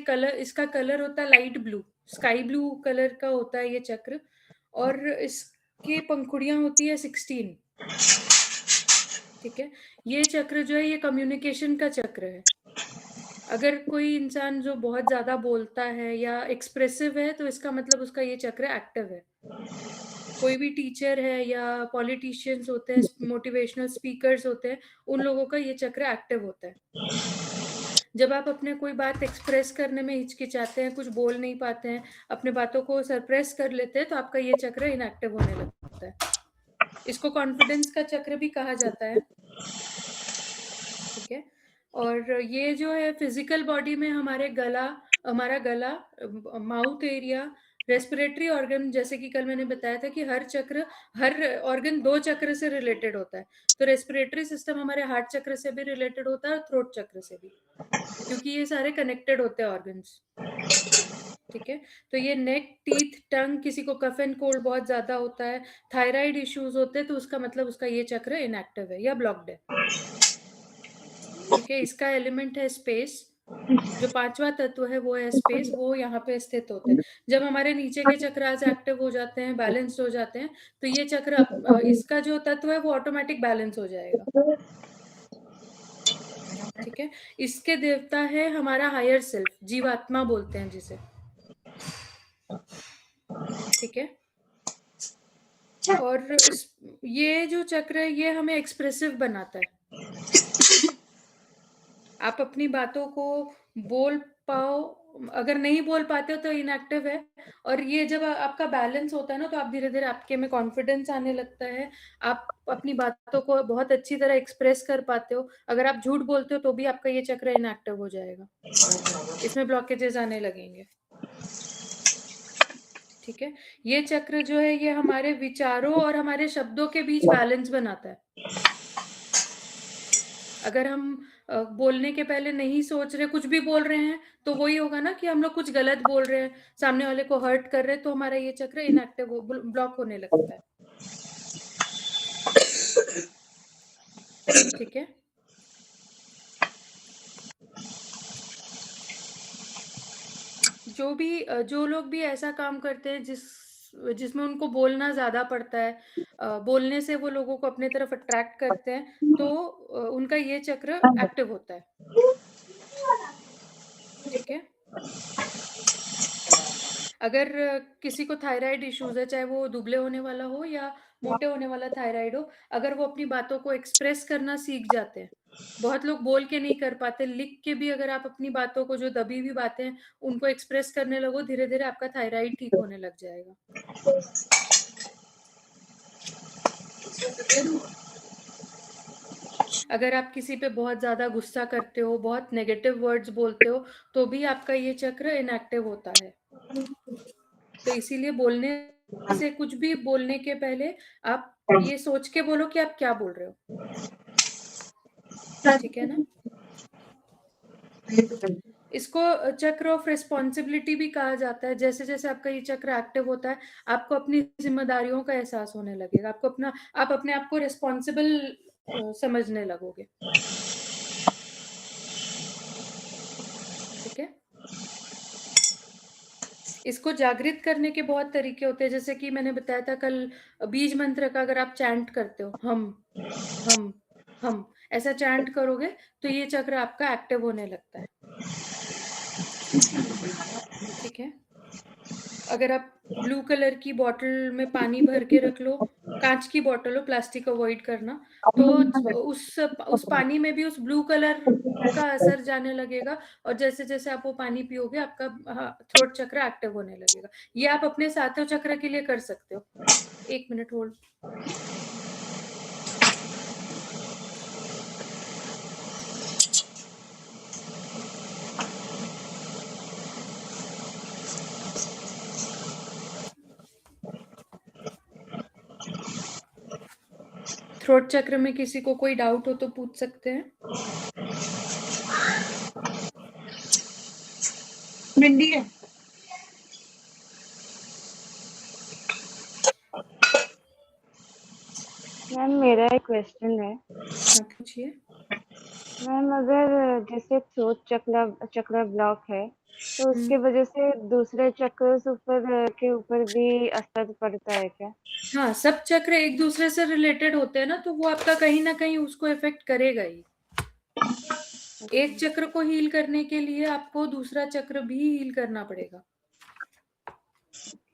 Colour, इसका colour होता है light blue, sky blue colour का होता है ये चक्र, और इसकी पंखुड़ियां होती है 16। ठीक है, ये चक्र जो है ये कम्युनिकेशन का चक्र है। अगर कोई इंसान जो बहुत ज्यादा बोलता है या एक्सप्रेसिव है तो इसका मतलब उसका ये चक्र एक्टिव है। कोई भी टीचर है या पॉलिटिशियंस होते हैं, मोटिवेशनल स्पीकर्स होते हैं, उन लोगों का ये चक्र एक्टिव होता है। जब आप अपने कोई बात एक्सप्रेस करने में हिचकिचाते हैं, कुछ बोल नहीं पाते हैं, अपने बातों को सरप्रेस कर लेते हैं, तो आपका ये चक्र इनएक्टिव होने लगता है। इसको कॉन्फिडेंस का चक्र भी कहा जाता है। ठीक है, और ये जो है फिजिकल बॉडी में हमारा गला, माउथ एरिया, रेस्पिरेटरी ऑर्गन, जैसे कि कल मैंने बताया था कि हर ऑर्गन 2 चक्र से रिलेटेड होता है। तो रेस्पिरेटरी सिस्टम हमारे हार्ट चक्र से भी रिलेटेड होता है और थ्रोट चक्र से भी, क्योंकि ये सारे कनेक्टेड होते हैं ऑर्गन्स। ठीक है, तो ये नेक, टीथ, टंग, किसी को कफ एंड कोल्ड बहुत ज्यादा होता है, थायराइड इश्यूज होते हैं, तो उसका मतलब उसका ये चक्र इनएक्टिव है या ब्लॉक्ड है। ठीक है, इसका एलिमेंट है स्पेस, जो 5वां तत्व है वो है स्पेस, वो यहाँ पे स्थित होते हैं। जब हमारे नीचे के चक्रास एक्टिव हो जाते हैं, बैलेंस्ड हो जाते हैं, तो ये चक्र, इसका जो तत्व है वो ऑटोमेटिक बैलेंस हो जाएगा। ठीक है, इसके देवता है हमारा हायर सेल्फ, जीवात्मा बोलते हैं जिसे। ठीक है, और ये जो चक्र है ये हमें एक्सप्रेसिव बनाता है। आप अपनी बातों को बोल पाओ, अगर नहीं बोल पाते हो तो इनएक्टिव है। और ये जब आपका बैलेंस होता है ना, तो आप धीरे धीरे आपके में कॉन्फिडेंस आने लगता है, आप अपनी बातों को बहुत अच्छी तरह एक्सप्रेस कर पाते हो। अगर आप झूठ बोलते हो तो भी आपका ये चक्र इनएक्टिव हो जाएगा, इसमें ब्लॉकेजेस आने लगेंगे। ठीक है, ये चक्र जो है ये हमारे विचारों और हमारे शब्दों के बीच बैलेंस बनाता है। अगर हम बोलने के पहले नहीं सोच रहे, कुछ भी बोल रहे हैं, तो वही होगा ना कि हम लोग कुछ गलत बोल रहे हैं, सामने वाले को हर्ट कर रहे हैं, तो हमारा ये चक्र इनएक्टिव ब्लॉक होने लगता है। ठीक है, जो लोग भी ऐसा काम करते हैं जिसमें उनको बोलना ज्यादा पड़ता है, बोलने से वो लोगों को अपने तरफ अट्रैक्ट करते हैं, तो उनका ये चक्र एक्टिव होता है। ठीक है, अगर किसी को थायराइड इश्यूज है, चाहे वो दुबले होने वाला हो या मोटे होने वाला थायराइड हो, अगर वो अपनी बातों को एक्सप्रेस करना सीख जाते हैं, बहुत लोग बोल के नहीं कर पाते, लिख के भी अगर आप अपनी बातों को, जो दबी हुई बातें हैं, उनको एक्सप्रेस करने लगो, धीरे धीरे आपका थायराइड ठीक होने लग जाएगा। अगर आप किसी पे बहुत ज्यादा गुस्सा करते हो, बहुत नेगेटिव वर्ड्स बोलते हो, तो भी आपका ये चक्र इनएक्टिव होता है। तो इसीलिए बोलने से, कुछ भी बोलने के पहले आप ये सोच के बोलो कि आप क्या बोल रहे हो। ठीक है ना, इसको चक्र ऑफ रिस्पॉन्सिबिलिटी भी कहा जाता है। जैसे जैसे आपका ये चक्र एक्टिव होता है, आपको अपनी जिम्मेदारियों का एहसास होने लगेगा, आप अपने आप को रिस्पॉन्सिबल समझने लगोगे। ठीक है, इसको जागृत करने के बहुत तरीके होते हैं, जैसे कि मैंने बताया था कल, बीज मंत्र का अगर आप चैंट करते हो, हम हम ऐसा चैंट करोगे, तो ये चक्र आपका एक्टिव होने लगता है। ठीक है, अगर आप ब्लू कलर की बॉटल में पानी भर के रख लो, कांच की बॉटल हो, प्लास्टिक अवॉइड करना, तो उस पानी में भी उस ब्लू कलर का असर जाने लगेगा, और जैसे जैसे आप वो पानी पियोगे, आपका थ्रोट चक्र एक्टिव होने लगेगा। ये आप अपने सातवें चक्र के लिए कर सकते हो। 1 मिनट होल्ड। थ्रोट चक्र में किसी को कोई डाउट हो तो पूछ सकते हैं। भिंडी है। मैम मेरा एक क्वेश्चन है। हाँ, पूछिए। मैम अगर जैसे थ्रोट चक्र चक्र ब्लॉक है तो उसके वजह से दूसरे चक्र ऊपर के ऊपर भी असर पड़ता है क्या? हाँ, सब चक्र एक दूसरे से रिलेटेड होते हैं ना, तो वो आपका कहीं ना कहीं उसको इफेक्ट करेगा ही। एक अच्छा। चक्र को हील करने के लिए आपको दूसरा चक्र भी हील करना पड़ेगा।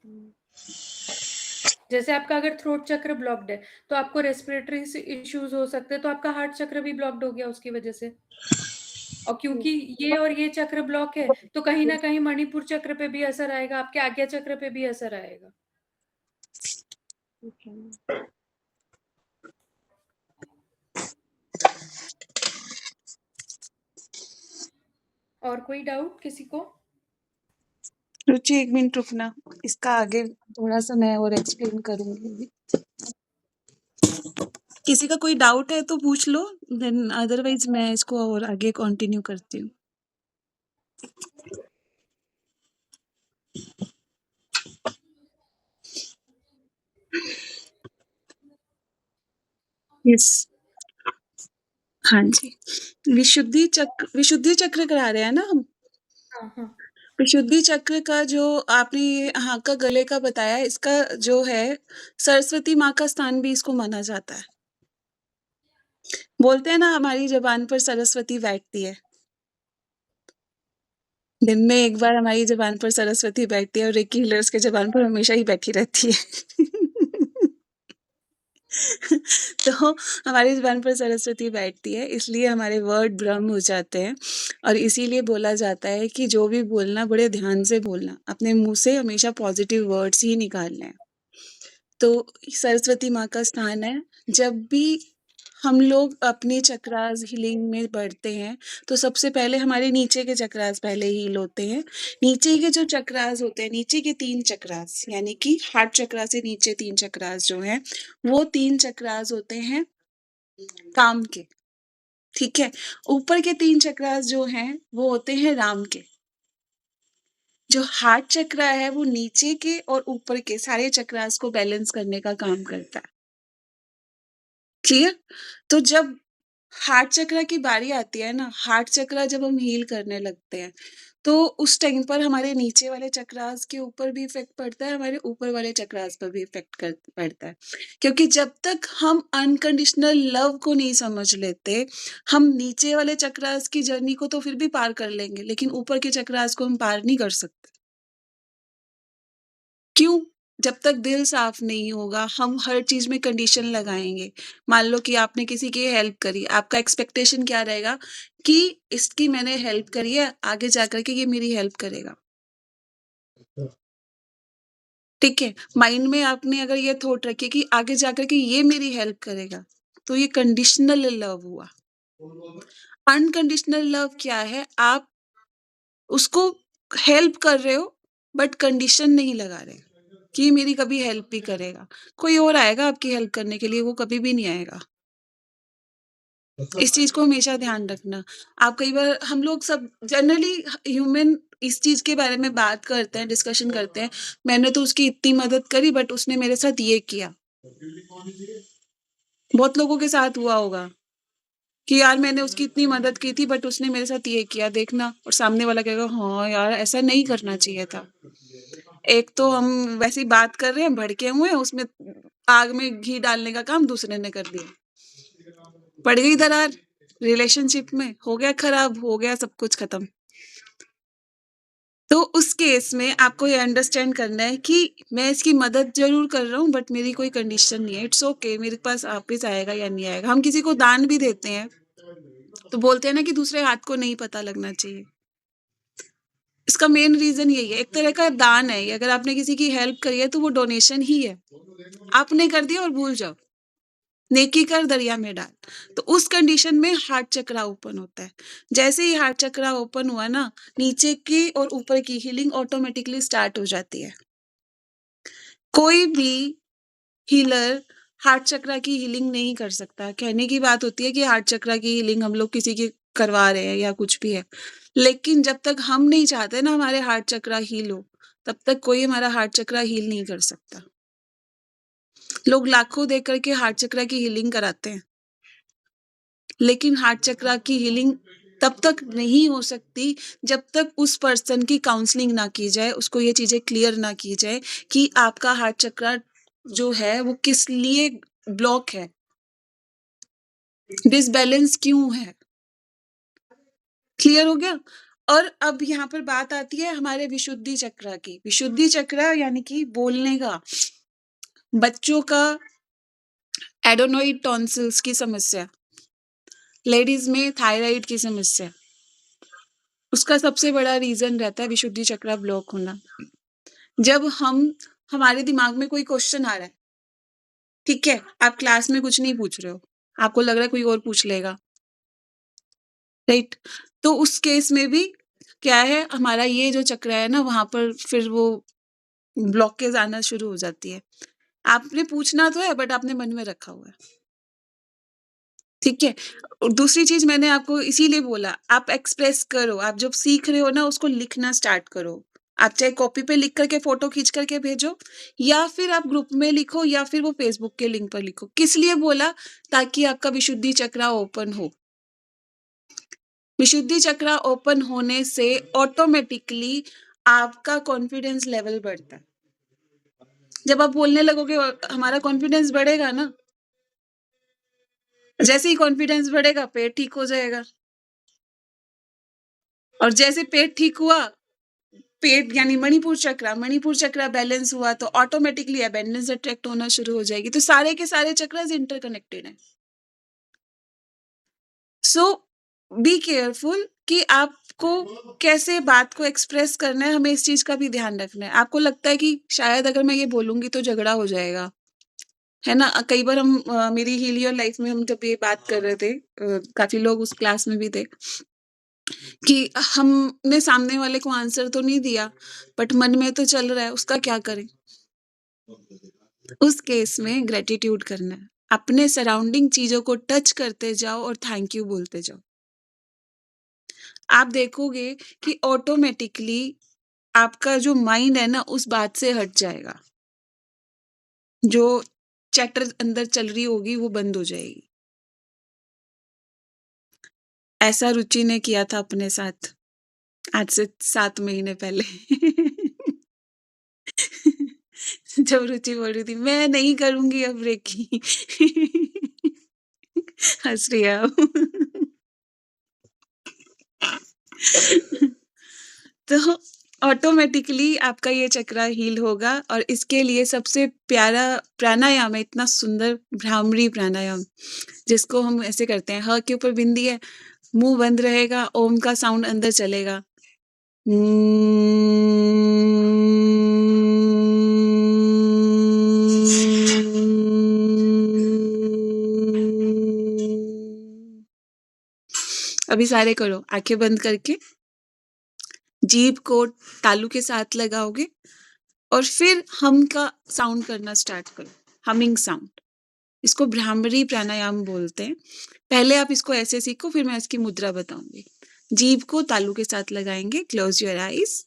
हम्म। जैसे आपका अगर थ्रोट चक्र ब्लॉक्ड है तो आपको रेस्पिरेटरी इश्यूज हो सकते हैं, तो आपका हार्ट चक्र भी ब्लॉक्ड हो गया उसकी वजह से। और क्योंकि ये और ये चक्र ब्लॉक है तो कहीं ना कहीं मणिपुर चक्र पे भी असर आएगा, आपके आज्ञा चक्र पे भी असर आएगा। ठीक है। और कोई डाउट किसी को? रुचि, 1 मिनट रुकना। इसका आगे थोड़ा-सा मैं और एक्सप्लेन करूँगी। किसी का कोई डाउट है तो पूछ लो, देन अदरवाइज़ मैं इसको और आगे कंटिन्यू करती हूँ। यस। हाँ जी। विशुद्धि चक्र करा रहे हैं ना हम? हाँ हाँ। विशुद्धि चक्र का जो आपने ये हाँ का गले का बताया, इसका जो है सरस्वती माँ का स्थान भी इसको माना जाता है। बोलते हैं ना हमारी ज़ुबान पर सरस्वती बैठती है। दिन में एक बार हमारी ज़ुबान पर सरस्वती बैठती है और रिकी हिलर्स की ज़ुबान पर हमेशा ही बैठी रहती है। तो हमारी ज़ुबान पर सरस्वती बैठती है, इसलिए हमारे वर्ड ब्रह्म हो जाते हैं और इसीलिए बोला जाता है कि जो भी बोलना बड़े ध्यान से बोलना, अपने मुँह से हमेशा पॉज़िटिव वर्ड्स ही निकालने हैं। तो सरस्वती माँ का स्थान है। जब भी हम लोग अपने चक्रास हीलिंग में बढ़ते हैं, तो सबसे पहले हमारे नीचे के चक्रास पहले हील होते हैं। नीचे के जो चक्रास होते हैं, नीचे के 3 चक्रास यानी कि हार्ट चक्रा से नीचे 3 चक्रास जो हैं, वो 3 चक्रास होते हैं काम के, ठीक है? ऊपर के 3 चक्रास जो हैं, वो होते हैं राम के। जो हार्ट चक्रा है, वो नीचे के और ऊपर के सारे चक्रास को बैलेंस करने का काम करता है। क्लियर? तो जब हार्ट चक्र की बारी आती है ना, हार्ट चक्र जब हम हील करने लगते हैं, तो उस टाइम पर हमारे नीचे वाले चक्रास के ऊपर भी इफ़ेक्ट पड़ता है, हमारे ऊपर वाले चक्रास पर भी इफ़ेक्ट कर पड़ता है। क्योंकि जब तक हम अनकंडीशनल लव को नहीं समझ लेते, हम नीचे वाले चक्रास की जर्नी को तो फिर भी पार कर लेंगे, लेकिन ऊपर के चक्रास को हम पार नहीं कर सकते। क्यों? जब तक दिल साफ नहीं होगा, हम हर चीज़ में कंडीशन लगाएँगे। मान लो कि आपने किसी की हेल्प करी, आपका एक्सपेक्टेशन क्या रहेगा कि इसकी मैंने हेल्प करी है, आगे जाकर के ये मेरी हेल्प करेगा। ठीक है? माइंड में आपने अगर ये थॉट रखी कि आगे जाकर के ये मेरी हेल्प करेगा, तो ये कंडीशनल लव हुआ। अनकंडीशनल लव क्या है? आप उसको हेल्प कर रहे हो बट कंडीशन नहीं लगा रहे कि ये मेरी कभी हेल्प भी करेगा। कोई और आएगा आपकी हेल्प करने के लिए, वो कभी भी नहीं आएगा। इस चीज़ को हमेशा ध्यान रखना। आप कई बार हम लोग सब जनरली ह्यूमन इस चीज़ के बारे में बात करते हैं, डिस्कशन करते हैं, मैंने तो उसकी इतनी मदद करी बट उसने मेरे साथ ये किया। बहुत लोगों के साथ हुआ होगा कि यार मैंने उसकी इतनी मदद की थी बट उसने मेरे साथ ये किया देखना, और सामने वाला कहेगा हाँ यार ऐसा नहीं करना चाहिए था। एक तो हम वैसे ही बात कर रहे हैं, भड़के हुए हैं, उसमें आग में घी डालने का काम दूसरे ने कर दिया। पड़ गई दरार, रिलेशनशिप में हो गया खराब, हो गया सब कुछ खत्म। तो उस केस में आपको ये अंडरस्टैंड करना है कि मैं इसकी मदद ज़रूर कर रहा हूँ बट मेरी कोई कंडीशन नहीं है। इट्स ओके, मेरे पास वापिस आएगा या नहीं आएगा। हम किसी को दान भी देते हैं, तो बोलते हैं ना कि दूसरे हाथ को नहीं पता लगना चाहिए। इसका मेन रीज़न यही है, एक तरह का दान है ये, अगर आपने किसी की हेल्प करी है तो वो डोनेशन ही है। आपने कर दिया और भूल जाओ। नेकी कर दरिया में डाल। तो उस कंडीशन में हार्ट चक्रा ओपन होता है। जैसे ही हार्ट चक्रा ओपन हुआ ना, नीचे की और ऊपर की हीलिंग ऑटोमेटिकली स्टार्ट हो जाती है। कोई भी हीलर हार्ट चक्रा की हीलिंग नहीं कर सकता। कहने की बात होती है कि हार्ट चक्रा की हीलिंग हम लोग किसी की करवा रहे हैं या कुछ भी है। लेकिन जब तक हम नहीं चाहते ना हमारे हार्ट चक्रा हील हो, तब तक कोई हमारा हार्ट चक्रा हील नहीं कर सकता। लोग लाखों दे करके हार्ट चक्रा की हीलिंग कराते हैं। लेकिन हार्ट चक्रा की हीलिंग तब तक नहीं हो सकती जब तक उस पर्सन की काउंसलिंग ना की जाए, उसको ये चीजें क्लियर ना की जाए कि आपका हार्ट चक्रा जो है वो किस लिए ब्लॉक है, डिसबैलेंस क्यों है। क्लियर हो गया? और अब यहाँ पर बात आती है हमारे विशुद्धि चक्रा की। विशुद्धि चक्रा यानी कि बोलने का, बच्चों का एडोनोइड टॉन्सिल्स की समस्या, लेडीज में थायराइड की समस्या, उसका सबसे बड़ा रीजन रहता है विशुद्धि चक्रा ब्लॉक होना। जब हमारे दिमाग में कोई क्वेश्चन आ रहा है, ठीक है, आप क्लास में कुछ नहीं पूछ रहे हो, आपको लग रहा है कोई और पूछ लेगा, राइट? तो उस केस में भी क्या है, हमारा ये जो चक्र है ना, वहां पर फिर वो ब्लॉकेज आना शुरू हो जाती है। आपने पूछना तो है बट आपने मन में रखा हुआ है, ठीक है। और दूसरी चीज मैंने आपको इसीलिए बोला, आप एक्सप्रेस करो, आप जब सीख रहे हो ना उसको लिखना स्टार्ट करो। आप चाहे कॉपी पे लिख करके फोटो खींच करके भेजो, या फिर आप ग्रुप में लिखो, या फिर वो फेसबुक के लिंक पर लिखो। किस लिए बोला? ताकि आपका विशुद्धि चक्रा ओपन हो। विशुद्धि चक्रा ओपन होने से ऑटोमेटिकली आपका कॉन्फिडेंस लेवल बढ़ता है। जब आप बोलने लगोगे हमारा कॉन्फिडेंस बढ़ेगा ना, जैसे ही कॉन्फिडेंस बढ़ेगा पेट ठीक हो जाएगा, और जैसे पेट ठीक हुआ, पेट यानी मणिपुर चक्रा बैलेंस हुआ, तो ऑटोमेटिकली अबेंडेंस अट्रैक्ट होना शुरू हो जाएगी। तो सारे के सारे चक्रास इंटरकनेक्टेड हैं। सो बी केयरफुल कि आपको कैसे बात को एक्सप्रेस करना है, हमें इस चीज का भी ध्यान रखना है। आपको लगता है कि शायद अगर मैं ये बोलूंगी तो झगड़ा हो जाएगा, है ना? कई बार हम मेरी हील योर लाइफ में हम जब ये बात कर रहे थे, काफी लोग उस क्लास में भी थे, कि हमने सामने वाले को आंसर तो नहीं दिया बट मन में तो चल रहा है, उसका क्या करें? उस केस में ग्रेटिट्यूड करना है, अपने सराउंडिंग चीजों को टच करते जाओ और थैंक यू बोलते जाओ। आप देखोगे कि ऑटोमेटिकली आपका जो माइंड है ना उस बात से हट जाएगा, जो चैटर अंदर चल रही होगी वो बंद हो जाएगी। ऐसा रुचि ने किया था अपने साथ आज से 7 महीने पहले। जब रुचि बोल रही थी मैं नहीं करूंगी अब रेकी। हंस रही है आप। तो ऑटोमेटिकली आपका ये चक्रा हील होगा, और इसके लिए सबसे प्यारा प्राणायाम है, इतना सुंदर भ्रामरी प्राणायाम, जिसको हम ऐसे करते हैं, ह के ऊपर बिंदी है, मुंह बंद रहेगा, ओम का साउंड अंदर चलेगा, अभी सारे करो आंखें बंद करके, जीभ को तालू के साथ लगाओगे और फिर हम का साउंड करना स्टार्ट करो, हमिंग साउंड। इसको भ्रामरी प्राणायाम बोलते हैं। पहले आप इसको ऐसे सीखो, फिर मैं इसकी मुद्रा बताऊंगी। जीभ को तालू के साथ लगाएंगे, close your eyes.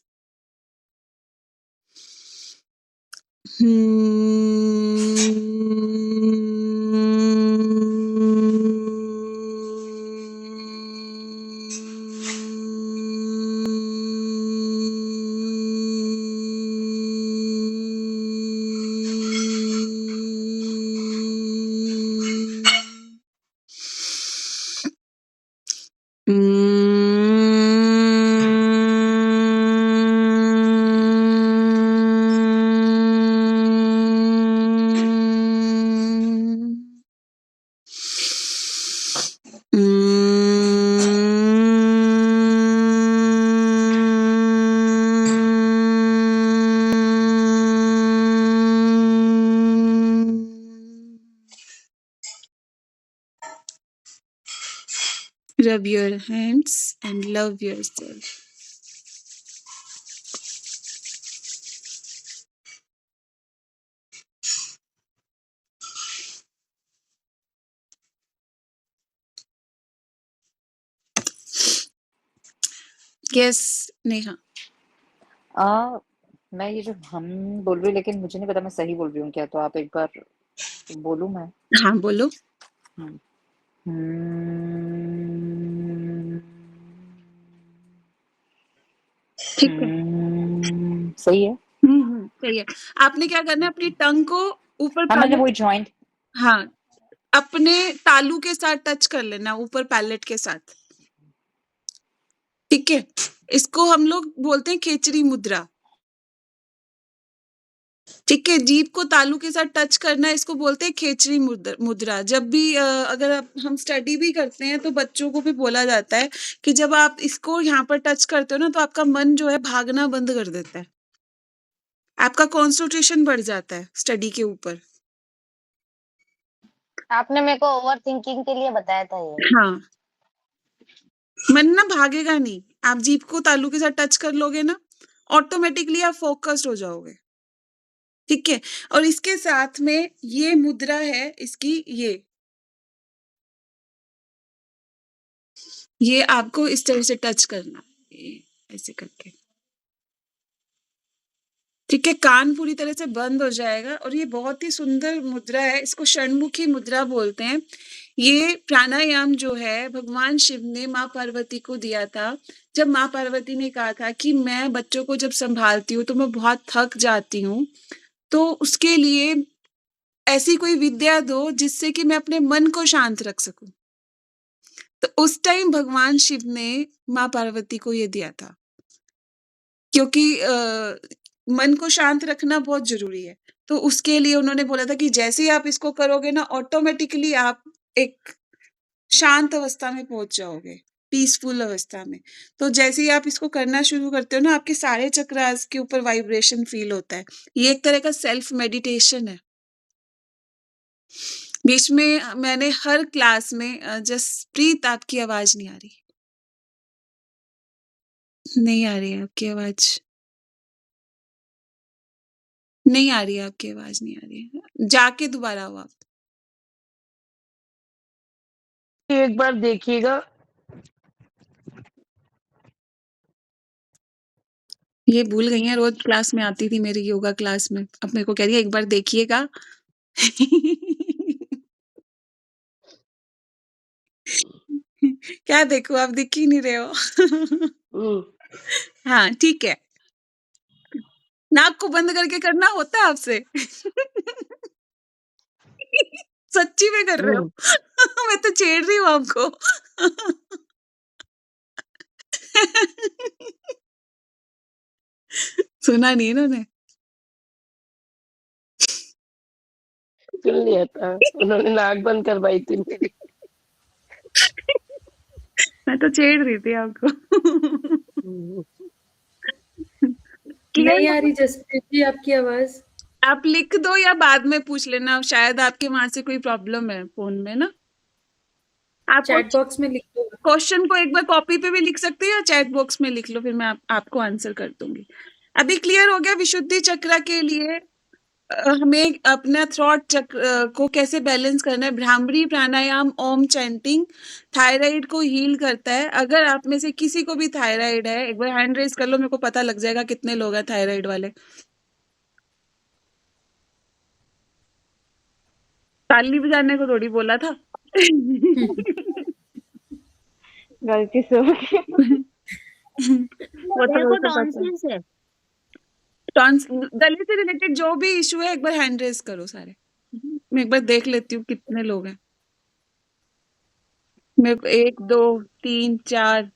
Rub your hands and love yourself. Yes, Neha. मैं ये जो हम बोल रही हूँ, लेकिन मुझे नहीं पता मैं सही बोल रही हूँ क्या, तो आप एक बार बोलूँ मैं? हाँ बोलो। ठीक है। सही है। सही है। आपने क्या करना है, अपनी टंग को ऊपर हाँ, मैंने पैलेट, वही जॉइंट हाँ, अपने तालू के साथ टच कर लेना, ऊपर पैलेट के साथ। ठीक है। इसको हम लोग बोलते हैं खेचरी मुद्रा। ठीक है, जीभ को तालू के साथ टच करना, इसको बोलते हैं खेचरी मुद्रा। जब भी अगर हम स्टडी भी करते हैं तो बच्चों को भी बोला जाता है कि जब आप इसको यहाँ पर टच करते हो ना, तो आपका मन जो है भागना बंद कर देता है, आपका कॉन्सेंट्रेशन बढ़ जाता है स्टडी के ऊपर। आपने मेरे को ओवर थिंकिंग के लिए बताया था ये। हाँ, मन ना भागेगा नहीं। आप जीभ को तालू के साथ टच कर लोगे ना, ऑटोमेटिकली आप फोकस्ड हो जाओगे। ठीक है। और इसके साथ में ये मुद्रा है इसकी, ये आपको इस तरह से टच करना, ऐसे करके। ठीक है, कान पूरी तरह से बंद हो जाएगा। और ये बहुत ही सुंदर मुद्रा है, इसको षणमुखी मुद्रा बोलते हैं। ये प्राणायाम जो है भगवान शिव ने माँ पार्वती को दिया था। जब माँ पार्वती ने कहा था कि मैं बच्चों को जब संभालती हूँ तो मैं बहुत थक जाती हूँ, तो उसके लिए ऐसी कोई विद्या दो जिससे कि मैं अपने मन को शांत रख सकूं। तो उस टाइम भगवान शिव ने माँ पार्वती को ये दिया था, क्योंकि मन को शांत रखना बहुत जरूरी है। तो उसके लिए उन्होंने बोला था कि जैसे ही आप इसको करोगे ना, ऑटोमेटिकली आप एक शांत अवस्था में पहुंच जाओगे, पीसफुल अवस्था में। तो जैसे ही आप इसको करना शुरू करते हो ना, आपके सारे चक्रास के ऊपर वाइब्रेशन फील होता है। ये एक तरह का सेल्फ मेडिटेशन है। बीच में मैंने हर क्लास में जसप्रीत, आपकी आवाज नहीं आ रही, नहीं आ रही है आपकी आवाज, नहीं आ रही है आपकी आवाज, नहीं आ रही है। जाके दोबारा आओ आप। एक बार देखिएगा। ये भूल गई है, रोज क्लास में आती थी मेरी योगा क्लास में, अब मेरे को कह रही है एक बार देखिएगा। क्या देखो, आप दिख ही नहीं रहे हो। हाँ, ठीक है। नाक को बंद करके करना होता है आपसे? सच्ची में कर रहे हो? मैं तो छेड़ रही हूँ आपको। सुना नहीं इन्होंने? सुन लिया था, उन्होंने नाक बंद करवाई थी मेरी। मैं तो छेड़ रही थी आपको। नहीं आ रही जसप्रीत जी आपकी आवाज। आप लिख दो या बाद में पूछ लेना, शायद आपके वहां से कोई प्रॉब्लम है फोन में ना। आप चैट बॉक्स में लिख दो। क्वेश्चन को एक बार कॉपी पे भी लिख सकते हो या चैट बॉक्स में लिख लो, फिर मैं आपको आंसर कर दूंगी। अभी क्लियर हो गया विशुद्धि चक्र के लिए हमें अपना थ्रॉट चक्र को कैसे बैलेंस करना है। भ्रामरी प्राणायाम, ओम चैंटिंग थायराइड को हील करता है। अगर आप में से किसी को भी थायराइड है, एक बार हैंड रेज कर लो, मेरे को पता लग जाएगा कितने लोग हैं थायराइड वाले। ताली बजाने को थोड़ी बोला था। गलती से हो गया। वो तो मेरे को पता है। टॉन्सिल्स है। गले से रिलेटेड जो भी इशू है एक बार हैंड रेज करो सारे। मैं एक बार देख लेती हूँ कितने लोग हैं। मेरे को 1 2 3 4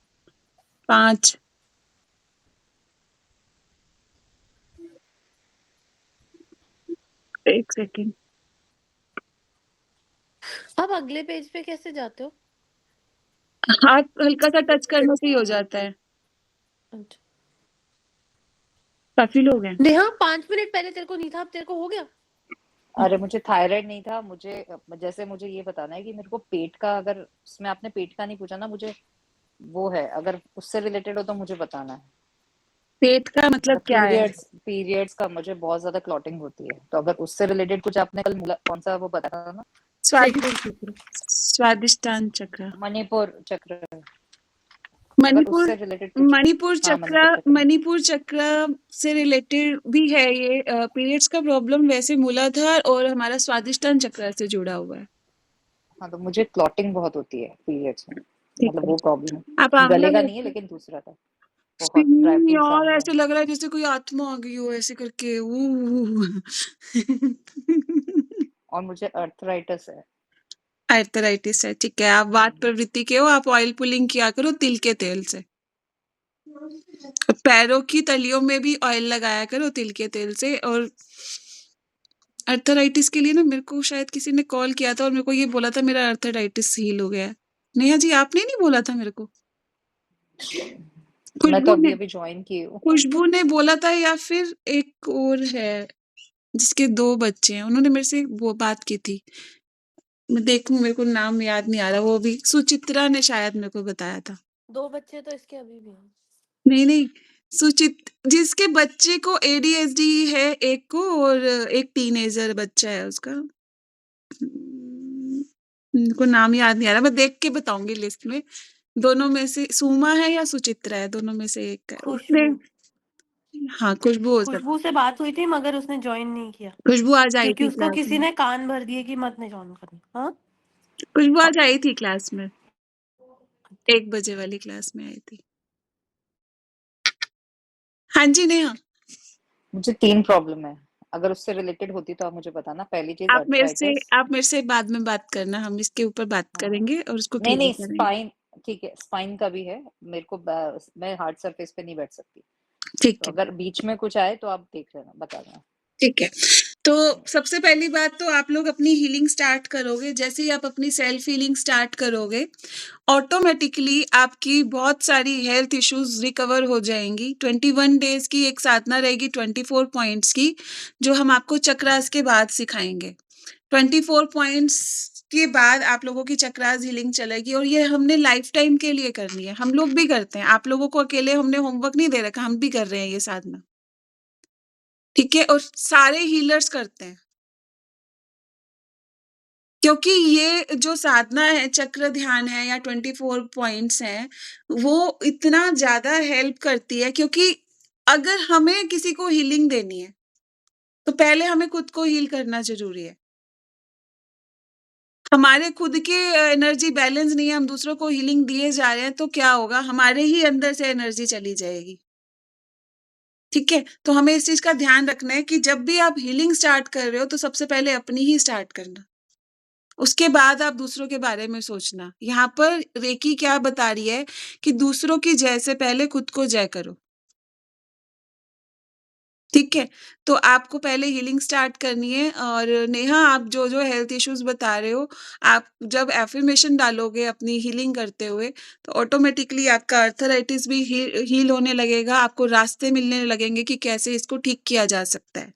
5 एक सेकेंड। आप अगले पेज पे कैसे जाते हो? हाथ हल्का सा टच करने से ही हो जाता है। अच्छा। काफी लोग हैं। नेहा 5 मिनट पहले तेरे को नहीं था, अब तेरे को हो गया? अरे मुझे थायराइड नहीं था, मुझे जैसे मुझे ये बताना है कि मेरे को पेट का, अगर उसमें आपने पेट का नहीं पूछा ना, मुझे वो है, अगर उससे रिलेटेड हो तो मुझे बताना है। पेट का मतलब क्या है? पीरियड्स का मुझे बहुत ज्यादा क्लॉटिंग होती है, तो अगर उससे रिलेटेड कुछ आपने कल कौन सा वो बताया था ना, स्वादिष्टान चक्र, मणिपुर चक्र, अगर मणिपुर, उससे रिलेटेड कुछ मणिपुर हाँ, चक्र, मणिपुर चक्र से रिलेटेड भी है ये। पीरियड्स का प्रॉब्लम वैसे मूलाधार और हमारा स्वादिष्टान चक्र से जुड़ा हुआ है। हाँ, तो मुझे क्लॉटिंग बहुत होती है पीरियड्स में, ठीक मतलब है। वो प्रॉब्लम है। आप आंवला गले का नहीं है, लेते लेकिन दूसरा था, बहुत ड्राई फ्रूट्स यार, आंवला। ऐसे लग रहा है जैसे कोई आत्मा आ गई हो ऐसे करके। और मुझे अर्थराइटिस है। आर्थराइटिस है, ठीक है। आप वात प्रवृत्ति के हो, आप ऑयल पुलिंग किया करो तिल के तेल से। और पैरों की तलियों में भी ऑयल लगाया करो तिल के तेल से। और अर्थराइटिस के लिए ना मेरे को शायद किसी ने कॉल किया था और मेरे को ये बोला था मेरा अर्थराइटिस हील हो गया है। नेहा जी, आपने नहीं बोला था मेरे को? मैं तो खुशबू अभी ने अभी ज्वाइन की हूँ। खुशबू ने बोला था, या फिर एक और है जिसके 2 बच्चे हैं, उन्होंने मेरे से वो बात की थी। मैं देखूँ, मेरे को नाम याद नहीं आ रहा। वो भी सुचित्रा ने शायद मेरे को बताया था। 2 बच्चे तो इसके अभी भी हैं। नहीं, जिसके बच्चे को एडीएचडी है एक को, और एक टीनेजर बच्चा है उसका। मेरे को नाम याद नहीं आ रहा, मैं देख के बताऊंगी लिस्ट में। दोनों में से सुमा है या सुचित्रा है, दोनों में से एक है। उसने खुशबू हाँ, खुशबू हो सकती। खुशबू से बात हुई थी मगर उसने ज्वाइन नहीं किया खुशबू आज आई क्योंकि थी उसको क्लास किसी में। ने कान भर दिए कि मत नहीं ज्वाइन करनी। हाँ, खुशबू आज आई थी क्लास में, 1 बजे वाली क्लास में आई थी। हाँ जी नेहा, मुझे 3 प्रॉब्लम है, अगर उससे रिलेटेड होती तो आप मुझे बताना। पहली चीज अर्थराइटिस। आप मेरे से बाद में बात करना, हम इसके ऊपर बात हाँ, करेंगे और उसको नहीं क्लियर नहीं, करेंगे। स्पाइन ठीक है, स्पाइन का भी है मेरे को। मैं हार्ड सरफेस पे नहीं बैठ सकती, ठीक तो है, अगर बीच में कुछ आए तो आप देख लेना, बता देना। ठीक है। तो सबसे पहली बात तो आप लोग अपनी हीलिंग स्टार्ट करोगे। जैसे ही आप अपनी सेल्फ हीलिंग स्टार्ट करोगे, ऑटोमेटिकली आपकी बहुत सारी हेल्थ इश्यूज रिकवर हो जाएंगी। 21 डेज की एक साधना रहेगी 24 पॉइंट्स की, जो हम आपको चक्रास के बाद सिखाएंगे। 24 पॉइंट्स के बाद आप लोगों की चक्रास हीलिंग चलेगी, और ये हमने लाइफ टाइम के लिए करनी है। हम लोग भी करते हैं, आप लोगों को अकेले हमने होमवर्क नहीं दे रखा, हम भी कर रहे हैं ये साधना, ठीक है। और सारे हीलर्स करते हैं, क्योंकि ये जो साधना है, चक्र ध्यान है या 24 पॉइंट्स हैं, वो इतना ज़्यादा हेल्प करती है। क्योंकि अगर हमें किसी को हीलिंग देनी है, तो पहले हमें खुद को हील करना ज़रूरी है। हमारे खुद के एनर्जी बैलेंस नहीं है, हम दूसरों को हीलिंग दिए जा रहे हैं, तो क्या होगा? हमारे ही अंदर से एनर्जी चली जाएगी, ठीक है? तो हमें इस चीज़ का ध्यान रखना है कि जब भी आप हीलिंग स्टार्ट कर रहे हो, तो सबसे पहले अपनी ही स्टार्ट करना। उसके बाद आप दूसरों के बारे में सोचना। यहाँ पर रेकी क्या बता रही है कि दूसरों की जय से पहले खुद को जय करो, ठीक है? तो आपको पहले हीलिंग स्टार्ट करनी है। और नेहा, आप जो हेल्थ इश्यूज बता रहे हो, आप जब एफर्मेशन डालोगे अपनी हीलिंग करते हुए, तो ऑटोमेटिकली आपका अर्थराइटिस भी हील होने लगेगा। आपको रास्ते मिलने लगेंगे कि कैसे इसको ठीक किया जा सकता है।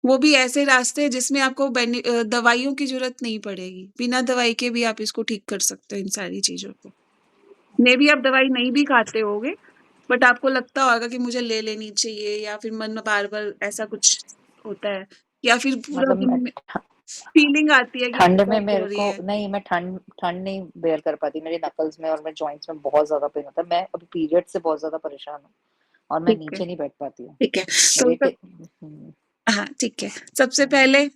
वो भी ऐसे रास्ते जिसमें आपको दवाइयों की ज़रूरत नहीं पड़ेगी। बिना दवाई के भी आप इसको ठीक कर सकते हो इन सारी चीज़ों को। मेबी आप दवाई नहीं भी खाते होगे, बट आपको लगता होगा कि मुझे ले लेनी चाहिए, या फिर मन में बार-बार ऐसा कुछ होता है, या फिर पूरा मतलब मैं दिन में फीलिंग आती है कि ठंड में दर्द हो मेरे रही को है। नहीं, मैं ठंड ठंड नहीं बेयर कर पाती। मेरे नकल्स में और मेरे जॉइंट्स में बहुत ज्यादा पेन होता है। मैं अभी पीरियड से बहुत ज्यादा परेशान हूँ और मैं ठीक है, नीचे नहीं बैठ पाती हूँ। ठीक है। तो मेरे सब हाँ, ठीक है। सबसे पहले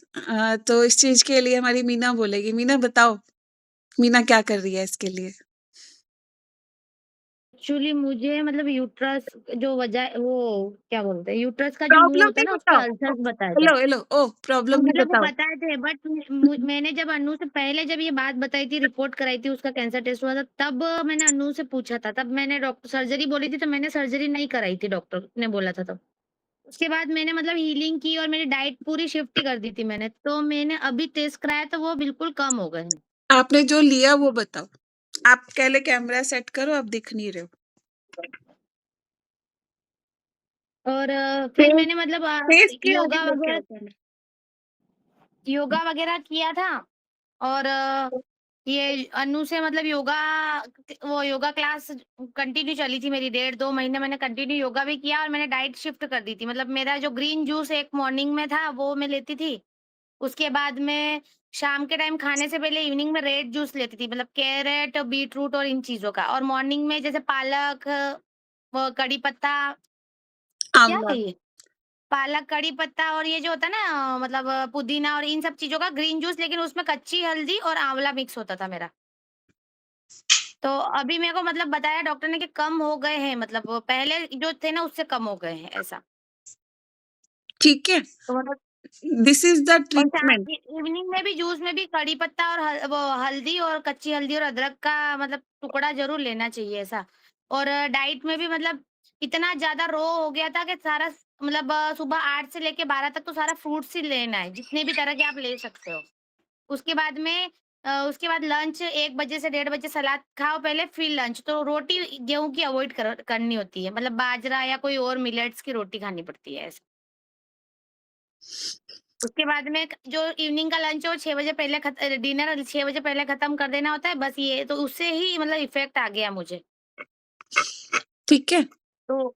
तो इस चीज़ के लिए हमारी मीना बोलेगी। मीना बताओ, मीना क्या कर रही है इसके लिए? एक्चुअली मुझे मतलब यूट्रस जो वजह वो क्या बोलते हैं यूट्रस का जो मुंह प्रॉब्लम होता नहीं है ना उसके बताओ। अल्सर्स बताए थे। हेलो, हेलो, ओह! हाँ, प्रॉब्लम नहीं मतलब वो बताओ। बताए थे बट मैंने जब अनु से पहले जब ये बात बताई थी, रिपोर्ट कराई थी, उसका कैंसर टेस्ट हुआ था, तब मैंने अनु से पूछा था। तब मैंने डॉक्टर सर्जरी बोली थी, तो मैंने सर्जरी नहीं कराई थी, डॉक्टर ने बोला था तब। उसके बाद मैंने मतलब हीलिंग की और मेरी डाइट पूरी शिफ्ट ही कर दी थी मैंने। तो मैंने अभी टेस्ट कराया तो वो बिल्कुल कम हो गए हैं। आपने जो लिया वो बताओ। आप पहले कैमरा सेट करो, आप दिख नहीं रहे हो। और फिर फेस मैंने मतलब फेस के आगे लेके आओ कैमरा। योगा वगैरह किया था। और ये अनु से मतलब योगा क्लास कंटिन्यू चली थी मेरी 1.5-2 महीने मैंने कंटिन्यू योगा भी किया और मैंने डाइट शिफ्ट कर दी थी। मतलब मेरा जो ग्रीन जूस एक मॉर्निंग में था वो मैं लेती थी। उसके बाद में शाम के टाइम खाने से पहले इवनिंग में रेड जूस लेती थी, मतलब कैरेट, बीटरूट और इन चीज़ों का। और मॉर्निंग में जैसे पालक, वो कड़ी पत्ता क्या आंवला, है ये? पालक, कड़ी पत्ता और ये जो होता है ना मतलब पुदीना और इन सब चीज़ों का ग्रीन जूस, लेकिन उसमें कच्ची हल्दी और आंवला मिक्स होता था मेरा। तो अभी मेरे को मतलब बताया डॉक्टर ने कि कम हो गए हैं, मतलब वो पहले जो थे ना उससे कम हो गए हैं, ऐसा। ठीक है? तो मतलब दिस इज़ द और शाम ट्रीटमेंट। इवनिंग में भी जूस में भी कड़ी पत्ता और वो हल्दी और कच्ची हल्दी और अदरक का मतलब टुकड़ा ज़रूर लेना चाहिए, ऐसा। और डाइट में भी मतलब इतना ज़्यादा रो हो गया था कि सारा मतलब सुबह 8 से लेके 12 तक तो सारा फ्रूट्स ही लेना है, जितने भी तरह के आप ले सकते हो। उसके बाद में उसके बाद लंच 1 बजे से 1:30 बजे सलाद खाओ पहले, फिर लंच। तो रोटी गेहूँ की अवॉइड करनी होती है, मतलब बाजरा या कोई और मिलेट्स की रोटी खानी पड़ती है, ऐसा। उसके बाद में जो इवनिंग का लंच है वो 6 बजे पहले डिनर 6 बजे पहले खत्म कर देना होता है, बस ये तो उससे ही मतलब इफ़ेक्ट आ गया मुझे। ठीक है? तो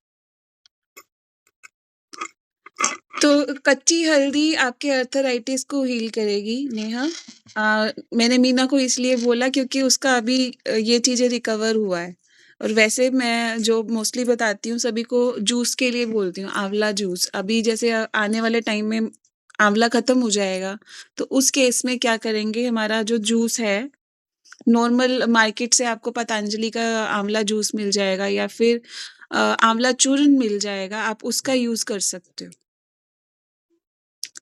तो कच्ची हल्दी आपके आर्थराइटिस को हील करेगी नेहा। मैंने मीना को इसलिए बोला क्योंकि उसका अभी ये चीज़ें रिकवर हुआ है। और वैसे मैं जो मोस्टली बताती हूँ सभी को जूस के लिए बोलती हूँ, आंवला जूस। अभी जैसे आने वाले टाइम में आंवला खत्म हो जाएगा, तो उस केस में क्या करेंगे, हमारा जो जूस है नॉर्मल मार्केट से आपको पतंजलि का आंवला जूस मिल जाएगा या फिर आंवला चूर्ण मिल जाएगा, आप उसका यूज़ कर सकते हो।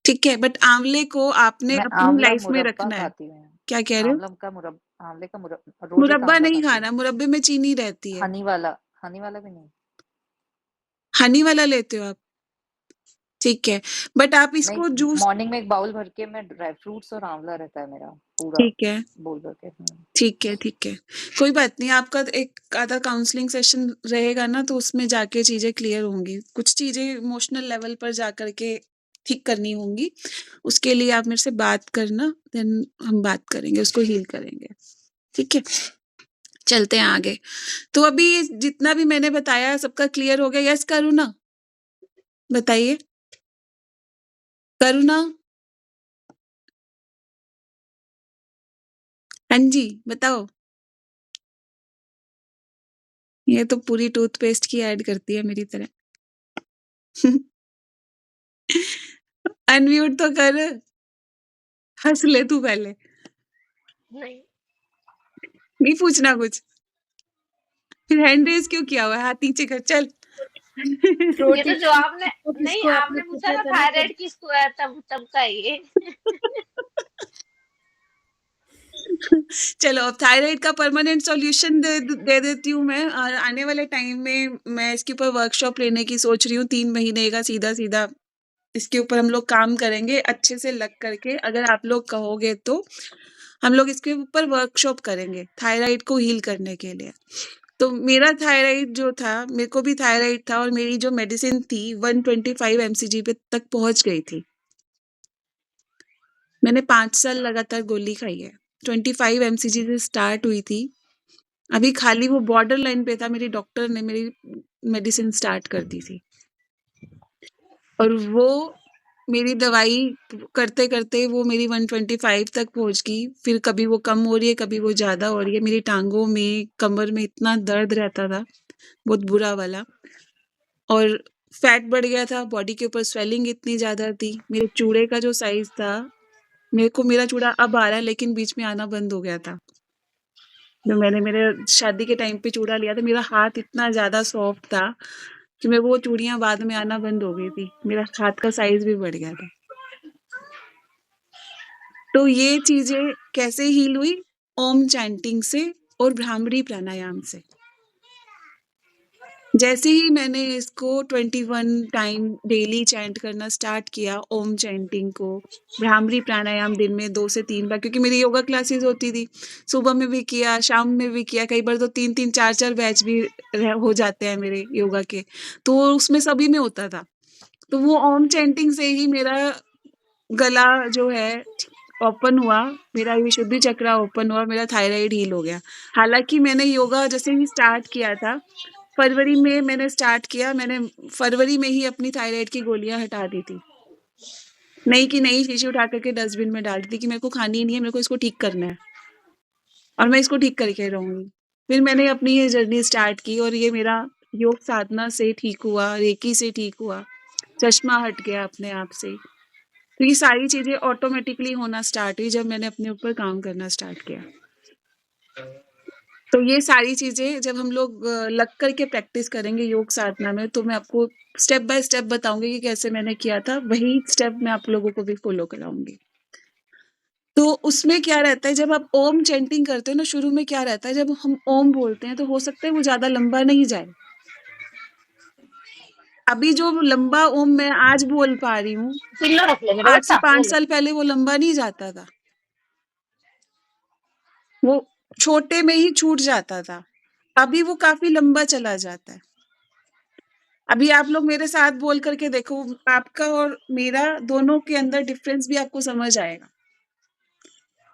ठीक है, बट आंवले को आपने मैं अपनी आंवला लाइफ में मुरब्बा रखना है। खाती हूँ। क्या कह रहे हो? आंवले का रोज एक मुरब्बा आंवला नहीं खाती हूँ। खाना, मुरब्बे में चीनी रहती है। हनी वाला भी नहीं। हनी वाला लेते हो आप? ठीक है, बट आप नहीं, इसको जूस मॉर्निंग में एक बाउल भर के मैं ड्राई फ्रूट्स और आंवला रहता है मेरा पूरा ठीक है, बोल भर के। ठीक है, ठीक है। कोई बात नहीं, आपका एक आधा काउंसलिंग सेशन रहेगा ना, तो उसमें जाके चीज़ें क्लियर होंगी। कुछ चीज़ें इमोशनल लेवल पर जाकर के ठीक करनी होंगी। उसके लिए आप मेरे से बात करना, देन हम बात करेंगे, उसको हील करेंगे। ठीक है? चलते हैं आगे। तो अभी जितना भी मैंने बताया सबका क्लियर हो गया? यस करुणा? बताइए। करुणा? हाँ जी, बताओ। ये तो पूरी टूथपेस्ट की ऐड करती है मेरी तरह। अनम्यूट तो कर। हँस ले तू पहले। नहीं नहीं पूछना कुछ? फिर हैंड रेज़ क्यों किया हुआ है? हाथ नीचे कर, चल। ये तो जो आपने तो नहीं किसको आपने आपने पूछा पूछा ना था ना थायराइड किसको है, तब तब का ये। चलो अब थायराइड का परमानेंट सॉल्यूशन दे देती हूँ मैं। और आने वाले टाइम में मैं इसके ऊपर वर्कशॉप लेने की सोच रही हूँ, 3 महीने का सीधा-सीधा इसके ऊपर हम लोग काम करेंगे अच्छे से लग करके। अगर आप लोग कहोगे तो हम लोग इसके ऊपर वर्कशॉप करेंगे थायराइड को हील करने के लिए। तो मेरा थायराइड जो था, मेरे को भी थायराइड था और मेरी जो मेडिसिन थी 125 एमसीजी पे तक पहुँच गई थी। मैंने 5 साल लगातार गोली खाई है। 25 एमसीजी से स्टार्ट हुई थी। अभी खाली वो बॉर्डर लाइन पे था, मेरी डॉक्टर ने मेरी मेडिसिन स्टार्ट कर दी थी। और वो मेरी दवाई करते-करते वो मेरी 125 तक पहुँच गई। फिर कभी वो कम हो रही है, कभी वो ज़्यादा हो रही है। मेरी टाँगों में, कमर में इतना दर्द रहता था, बहुत बुरा वाला। और फैट बढ़ गया था, बॉडी के ऊपर स्वेलिंग इतनी ज़्यादा थी। मेरे चूड़े का जो साइज़ था, मेरा चूड़ा अब आ रहा है लेकिन बीच में आना बंद हो गया था। जो मैंने मेरे शादी के टाइम पे चूड़ा लिया था, मेरा हाथ इतना ज़्यादा सॉफ्ट था कि मैं वो चूड़ियाँ बाद में आना बंद हो गई थी। मेरा हाथ का साइज़ भी बढ़ गया था। तो ये चीज़ें कैसे हील हुई? ओम चैंटिंग से और भ्रामरी प्राणायाम से। जैसे ही मैंने इसको 21 टाइम डेली चैंट करना स्टार्ट किया, ओम चैंटिंग को, भ्रामरी प्राणायाम दिन में 2 से 3 बार, क्योंकि मेरी योगा क्लासेस होती थी। सुबह में भी किया, शाम में भी किया, कई बार तो 3-3 4-4 बैच भी हो जाते हैं मेरे योगा के। तो उसमें सभी में होता था। तो वो ओम चैंटिंग से ही मेरा गला जो है ओपन हुआ, मेरा विशुद्धि चक्र ओपन हुआ, मेरा थायराइड हील हो गया। हालाँकि मैंने योगा जैसे ही स्टार्ट किया था, फरवरी में मैंने स्टार्ट किया, मैंने फरवरी में ही अपनी थायराइड की गोलियाँ हटा दी थी। नई की नई शीशी उठा कर के डस्टबिन में डाल दी थी कि मेरे को खानी ही नहीं है, मेरे को इसको ठीक करना है और मैं इसको ठीक करके रहूँगी। फिर मैंने अपनी ये जर्नी स्टार्ट की और ये मेरा योग साधना से ठीक हुआ, रेकी से ठीक हुआ। चश्मा हट गया अपने आप से ही। तो ये सारी चीज़ें ऑटोमेटिकली होना स्टार्ट हुई जब मैंने अपने ऊपर काम करना स्टार्ट किया। तो ये सारी चीज़ें जब हम लोग लग कर के प्रैक्टिस करेंगे योग साधना में, तो मैं आपको स्टेप बाय स्टेप बताऊँगी कि कैसे मैंने किया था, वही स्टेप मैं आप लोगों को भी फ़ॉलो कराऊँगी। तो उसमें क्या रहता है, जब आप ओम चैंटिंग करते हो ना, शुरू में क्या रहता है, जब हम ओम बोलते हैं तो हो सकता है वो ज़्यादा लंबा नहीं जाए। अभी जो लंबा ओम मैं आज बोल पा रही हूँ, पिल्लो रख ले मेरा आज से बच्चा, 5 ले ले। साल पहले वो लंबा नहीं जाता था। वो छोटे में ही छूट जाता था। अभी वो काफ़ी लंबा चला जाता है। अभी आप लोग मेरे साथ बोल करके देखो, आपका और मेरा दोनों के अंदर डिफरेंस भी आपको समझ आएगा।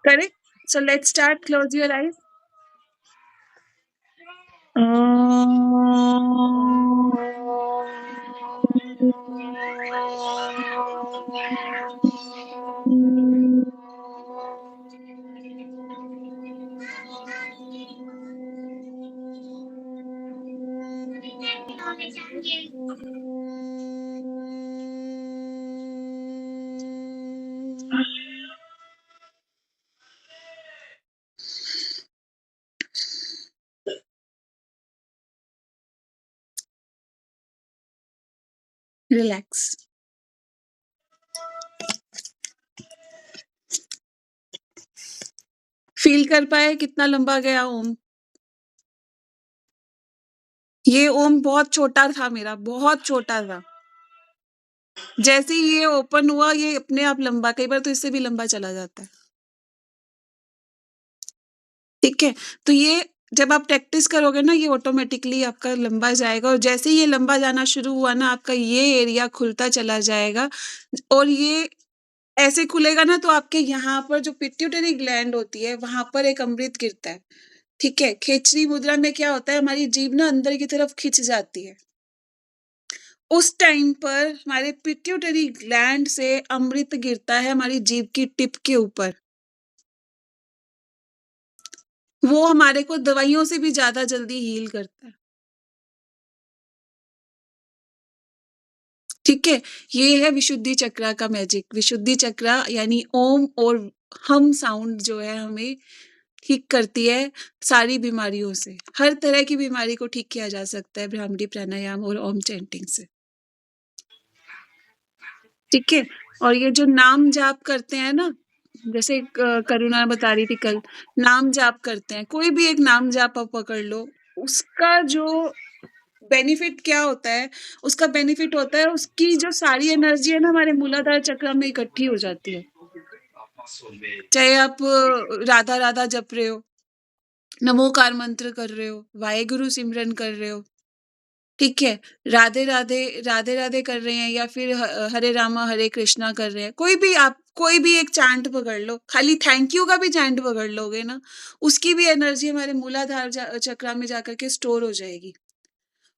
Correct? So let's start, close your eyes. Relax. Feel कर पाए कितना लंबा गया ओम? ये ओम बहुत छोटा था मेरा, बहुत छोटा था। जैसे ही ये ओपन हुआ, ये अपने आप लंबा, कई बार तो इससे भी लंबा चला जाता है। ठीक है? तो ये जब आप प्रैक्टिस करोगे ना, ये ऑटोमेटिकली आपका लंबा जाएगा, और जैसे ही ये लंबा जाना शुरू हुआ ना, आपका ये एरिया खुलता चला जाएगा, और ये ऐसे खुलेगा ना, तो आपके यहाँ पर जो पिट्यूटरी ग्लैंड होती है, वहाँ पर एक अमृत गिरता है। ठीक है? खेचरी मुद्रा में क्या होता है, हमारी जीभ ना अंदर की तरफ खिंच जाती है। उस टाइम पर हमारे पिट्यूटरी ग्लैंड से अमृत गिरता है हमारी जीभ की टिप के ऊपर। वो हमारे को दवाइयों से भी ज़्यादा जल्दी हील करता है। ठीक है? ये है विशुद्धि चक्रा का मैजिक। विशुद्धि चक्रा यानी ओम और हम साउंड जो है हमें ठीक करती है सारी बीमारियों से। हर तरह की बीमारी को ठीक किया जा सकता है भ्रामरी प्राणायाम और ओम चैंटिंग से। ठीक है? और ये जो नाम जाप करते हैं ना, जैसे करुणा बता रही थी कल, नाम जाप करते हैं, कोई भी एक नाम जाप आप पकड़ लो, उसका जो बेनिफिट क्या होता है, उसका बेनिफिट होता है उसकी जो सारी एनर्जी है ना, हमारे मूलाधार चक्र में इकट्ठी हो जाती है। चाहे आप राधा राधा जप रहे हो, नमोकार मंत्र कर रहे हो, वाहेगुरु सिमरन कर रहे हो, ठीक है, राधे राधे राधे राधे कर रहे हैं, या फिर हरे रामा हरे कृष्णा कर रहे हैं, कोई भी एक चांट पकड़ लो, खाली थैंक यू का भी चांट पकड़ लोगे ना, उसकी भी एनर्जी हमारे मूलाधार चक्र में जाकर के स्टोर हो जाएगी।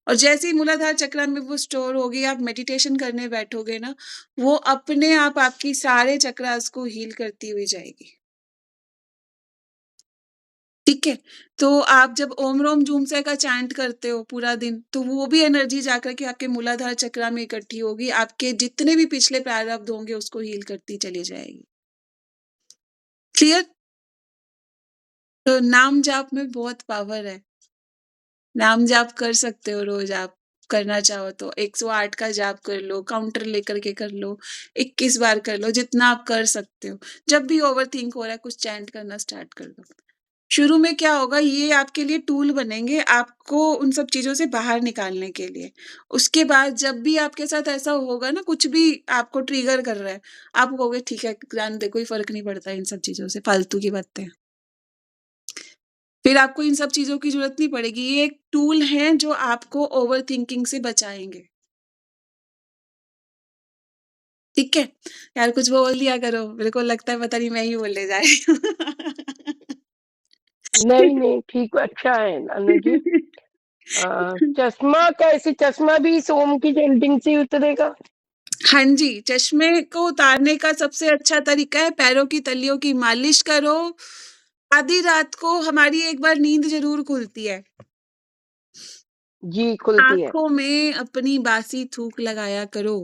और जैसे ही मूलाधार चक्र में वो स्टोर होगी, आप मेडिटेशन करने बैठोगे ना, वो अपने आप आपकी सारे चक्रास को हील करती हुई जाएगी। ठीक है? तो आप जब ओम रोम जूम से का चैंट करते हो पूरा दिन, तो वो भी एनर्जी जाकर के आपके मूलाधार चक्र में इकट्ठी होगी, आपके जितने भी पिछले प्रारब्ध होंगे उसको हील करती चली जाएगी। क्लियर? तो नाम जाप में बहुत पावर है। नाम जाप कर सकते हो रोज आप, करना चाहो तो 108 का जाप कर लो, काउंटर लेकर के कर लो, 21 बार कर लो, जितना आप कर सकते हो। जब भी ओवरथिंक हो रहा है, कुछ चैंट करना स्टार्ट कर दो। शुरू में क्या होगा, ये आपके लिए टूल बनेंगे आपको उन सब चीज़ों से बाहर निकालने के लिए। उसके बाद जब भी आपके साथ ऐसा होगा ना, कुछ भी आपको ट्रिगर कर रहा है, आप कहोगे ठीक है, रहने दे, कोई फ़र्क नहीं पड़ता इन सब चीज़ों से, फालतू की बातें। फिर आपको इन सब चीज़ों की ज़रूरत नहीं पड़ेगी। ये एक टूल हैं जो आपको ओवरथिंकिंग से बचाएँगे। ठीक है? यार कुछ बोल दिया करो, मेरे को लगता है पता नहीं मैं ही बोलने जा रही हूँ। नहीं ठीक, अच्छा है अनु जी। चश्मा कैसे, चश्मा भी सोम की चैंटिंग से उतरेगा? हाँ जी, चश्मे को उतारने का सबसे अच्छा तरीका है पैरों की तलियों की मालिश करो। आधी रात को हमारी एक बार नींद ज़रूर खुलती है। जी, खुलती है। आँखों में अपनी बासी थूक लगाया करो।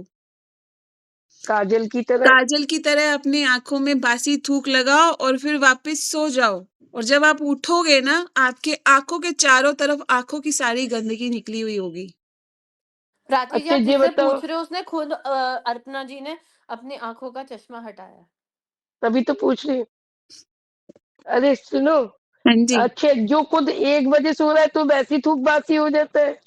काजल की तरह? काजल की तरह अपनी आँखों में बासी थूक लगाओ और फिर वापस सो जाओ। और जब आप उठोगे ना, आपके आँखों के चारों तरफ आँखों की सारी गंदगी निकली हुई होगी। प्राची जी, अच्छा आप ये जिससे बताओ, पूछ रहे हो उसने खुद अर्पणा जी ने अपनी आँखों का चश्मा हटाया है। तभी तो पूछ रही हूँ। अरे सुनो, हाँ जी। अच्छा जो खुद 1 बजे सो रहा है तो वैसे ही थूक बासी हो जाता है?